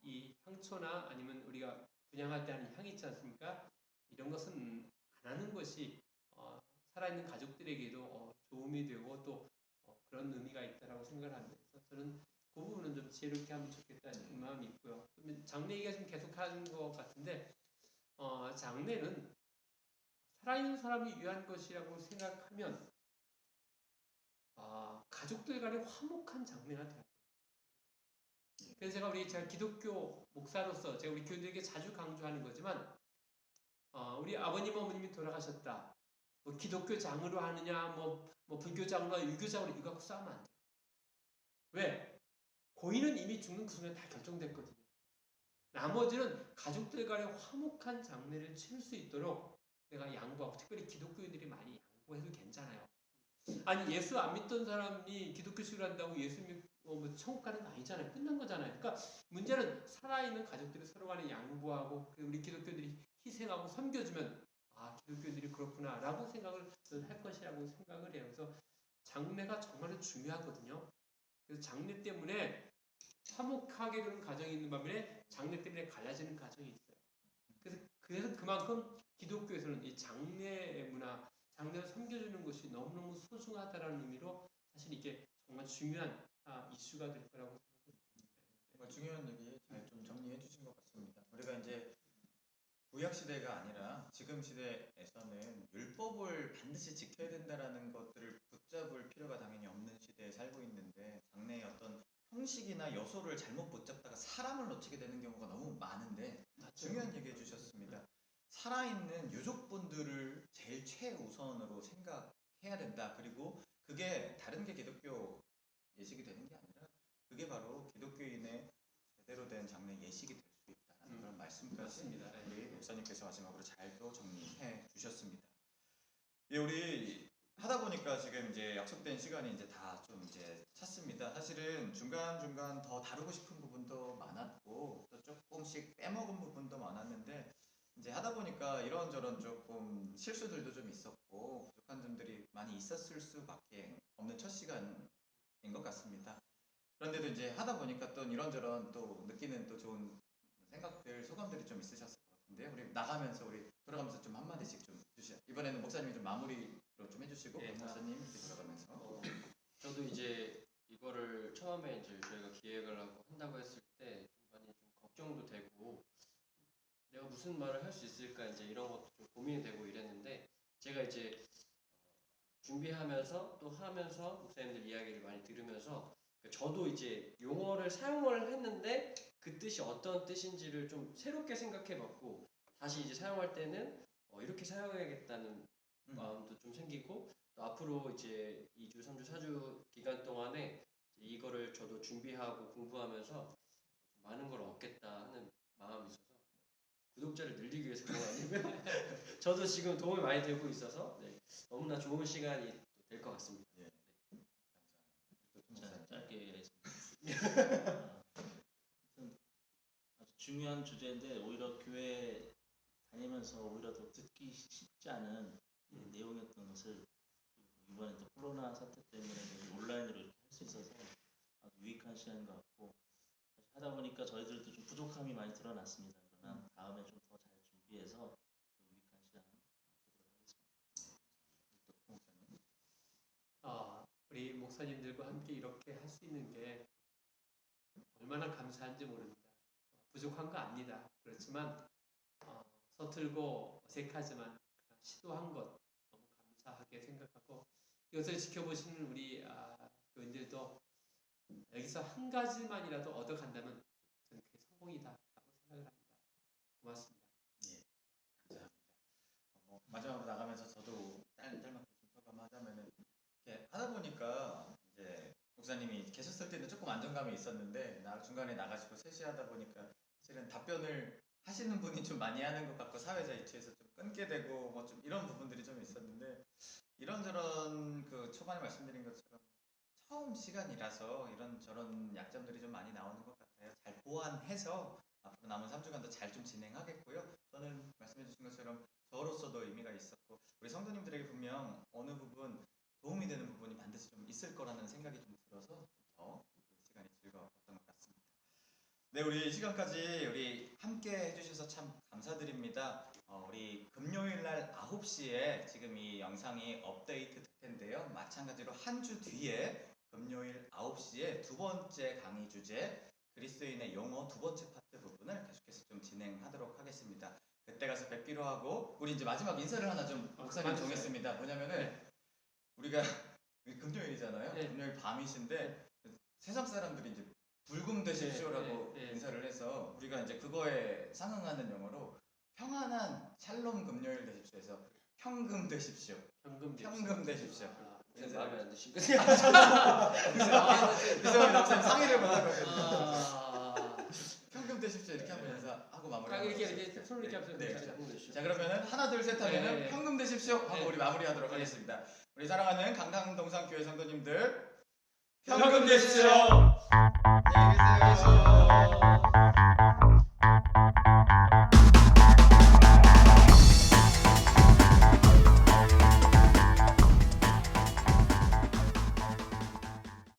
이 향초나 아니면 우리가 분양할 때 하는 향이 있지 않습니까? 이런 것은 안 하는 것이 살아있는 가족들에게도 도움이 되고 또 그런 의미가 있다라고 생각을 합니다. 그래서 저는 그 부분은 좀 지혜롭게 하면 좋겠다는 마음이 있고요. 장례 얘기가 좀 계속 하는 것 같은데 장례는 살아있는 사람이 위한 것이라고 생각하면 가족들 간의 화목한 장례가 돼야 돼요. 그래서 제가 기독교 목사로서 제가 우리 교인들에게 자주 강조하는 거지만 우리 아버님 어머님이 돌아가셨다. 뭐 기독교 장으로 하느냐 뭐 불교 장으로 유교 장으로 이거 갖고 싸우면 안 돼요. 왜? 고인은 이미 죽는 그 순간 다 결정됐거든요. 나머지는 가족들 간의 화목한 장례를 치를 수 있도록 내가 양보하고 특별히 기독교인들이 많이 양보해도 괜찮아요. 아니 예수 안 믿던 사람이 기독교식을 한다고 예수 믿고 뭐 천국 가는 거 아니잖아요. 끝난 거잖아요. 그러니까 문제는 살아있는 가족들이 서로 간에 양보하고 우리 기독교인들이 희생하고 섬겨주면 기독교인들이 그렇구나 라고 생각을 할 것이라고 생각을 해요. 그래서 장례가 정말로 중요하거든요. 그래서 장례 때문에 화목하게 되는 가정이 있는 반면에 장례 때문에 갈라지는 가정이 있어요. 그래서 그만큼 기독교에서는 이 장례 문화, 장례를 섬겨주는 것이 너무너무 소중하다는 의미로 사실 이게 정말 중요한 이슈가 될 거라고 생각합니다. 정말 중요한 얘기 잘 좀 정리해 주신 것 같습니다. 우리가 이제 구약 시대가 아니라 지금 시대에서는 율법을 반드시 지켜야 된다라는 것들을 붙잡을 필요가 당연히 없는 시대에 살고 있는데 장래의 어떤 형식이나 요소를 잘못 붙잡다가 사람을 놓치게 되는 경우가 너무 많은데 중요한 얘기 해주셨습니다. 살아있는 유족분들을 제일 최우선으로 생각해야 된다. 그리고 그게 다른 게 기독교 예식이 되는 게 아니라 그게 바로 기독교인의 제대로 된 장래 예식이 될 수 있다는 그런 말씀까지 맞습니다. 우리 목사님께서 마지막으로 잘 또 정리해 주셨습니다. 예, 우리 하다 보니까 지금 이제 약속된 시간이 이제 다 좀 이제 찼습니다. 사실은 중간중간 더 다루고 싶은 부분도 많았고 또 조금씩 빼먹은 부분도 많았는데 이제 하다 보니까 이런저런 조금 실수들도 좀 있었고 부족한 점들이 많이 있었을 수밖에 없는 첫 시간인 것 같습니다. 그런데도 이제 하다 보니까 또 이런저런 또 느끼는 또 좋은 생각들, 소감들이 좀 있으셨을 것 같은데요. 우리 나가면서 우리 돌아가면서 좀 한마디씩 좀 주시죠. 이번에는 목사님이 좀 마무리로 좀 해주시고 네, 목사님 이렇게 돌아가면서 저도 이제 이거를 처음에 이제 저희가 기획을 하고 한다고 했을 때 좀 많이 좀 걱정도 되고 내가 무슨 말을 할 수 있을까 이제 이런 것도 좀 고민이 되고 이랬는데 제가 이제 준비하면서 또 하면서 목사님들 이야기를 많이 들으면서 저도 이제 용어를 사용을 했는데 그 뜻이 어떤 뜻인지를 좀 새롭게 생각해봤고 다시 이제 사용할 때는 이렇게 사용해야겠다는 마음도 좀 생기고 또 앞으로 이제 2주, 3주, 4주 기간 동안에 이거를 저도 준비하고 공부하면서 좀 많은 걸 얻겠다 하는 마음이 있어서 구독자를 늘리기 위해서 그런 거 아니고요. 저도 지금 도움이 많이 되고 있어서 너무나 좋은 시간이 될 것 같습니다. 예, 감사합니다. 자, 짧게 하겠습니다. 아주 중요한 주제인데 오히려 교회 다니면서 오히려 더 듣기 쉽지 않은 내용이었던 것을 이번에 또 코로나 사태 때문에 온라인으로 이렇게 할 수 있어서 아주 유익한 시간인 것 같고 사실 하다 보니까 저희들도 좀 부족함이 많이 드러났습니다. 그러나 다음에 좀 더 잘 준비해서 더 유익한 시간 되도록 하겠습니다. 또 목사님. 우리 목사님들과 함께 이렇게 할 수 있는 게 얼마나 감사한지 모릅니다. 부족한 거 압니다. 그렇지만 서툴고 어색하지만 시도한 것 감사하게 생각하고 이것을 지켜보시는 우리 교인들도 여기서 한 가지만이라도 얻어간다면 저는 그게 성공이다라고 생각을 합니다. 고맙습니다. 감사합니다. 마지막으로 나가면서 저도 딸만큼 소감하자면은 이렇게 하다 보니까 이제 목사님이 계셨을 때는 조금 안정감이 있었는데 중간에 나가시고 셋이 하다 보니까 사실은 답변을 하시는 분이 좀 많이 하는 것 같고 사회자 이치에서 좀 끊게 되고 뭐 좀 이런 부분들이 좀 있었는데 이런저런 그 초반에 말씀드린 것처럼 처음 시간이라서 이런저런 약점들이 좀 많이 나오는 것 같아요. 잘 보완해서 앞으로 남은 3주간도 잘 좀 진행하겠고요. 저는 말씀해 주신 것처럼 저로서도 의미가 있었고 우리 성도님들에게 분명 어느 부분 도움이 되는 부분이 반드시 좀 있을 거라는 생각이 좀 들어서 더 시간이 즐거웠던 것 같습니다. 네, 우리 이 시간까지 우리 함께 해주셔서 참 감사드립니다. 우리 금요일 날 9시에 지금 이 영상이 업데이트 될 텐데요. 마찬가지로 한 주 뒤에 금요일 9시에 두 번째 강의 주제 그리스도인의 용어 두 번째 파트 부분을 계속해서 좀 진행하도록 하겠습니다. 그때 가서 뵙기로 하고 우리 이제 마지막 인사를 하나 좀 목사님 정했습니다. 뭐냐면은 우리가 금요일이잖아요. 네. 금요일 밤이신데 세상 사람들이 이제 불금 되십시오라고 인사를 해서 우리가 이제 그거에 상응하는 영어로 평안한 샬롬 금요일 되십시오 해서 평금 되십시오. 평금 되십시오. 마음에 안 드신 그래서 목사님 상의를 못하고 평금 되십시오 이렇게 하면 인사하고 마무리하고 이렇게 손을 이렇게 하면서 네. 자 그러면은 하나 둘 셋 하면은 평금 되십시오 하고 우리 마무리하도록 하겠습니다. 우리 사랑하는 강당동산 교회 성도님들 평금 되십시오. 안녕히 계세요.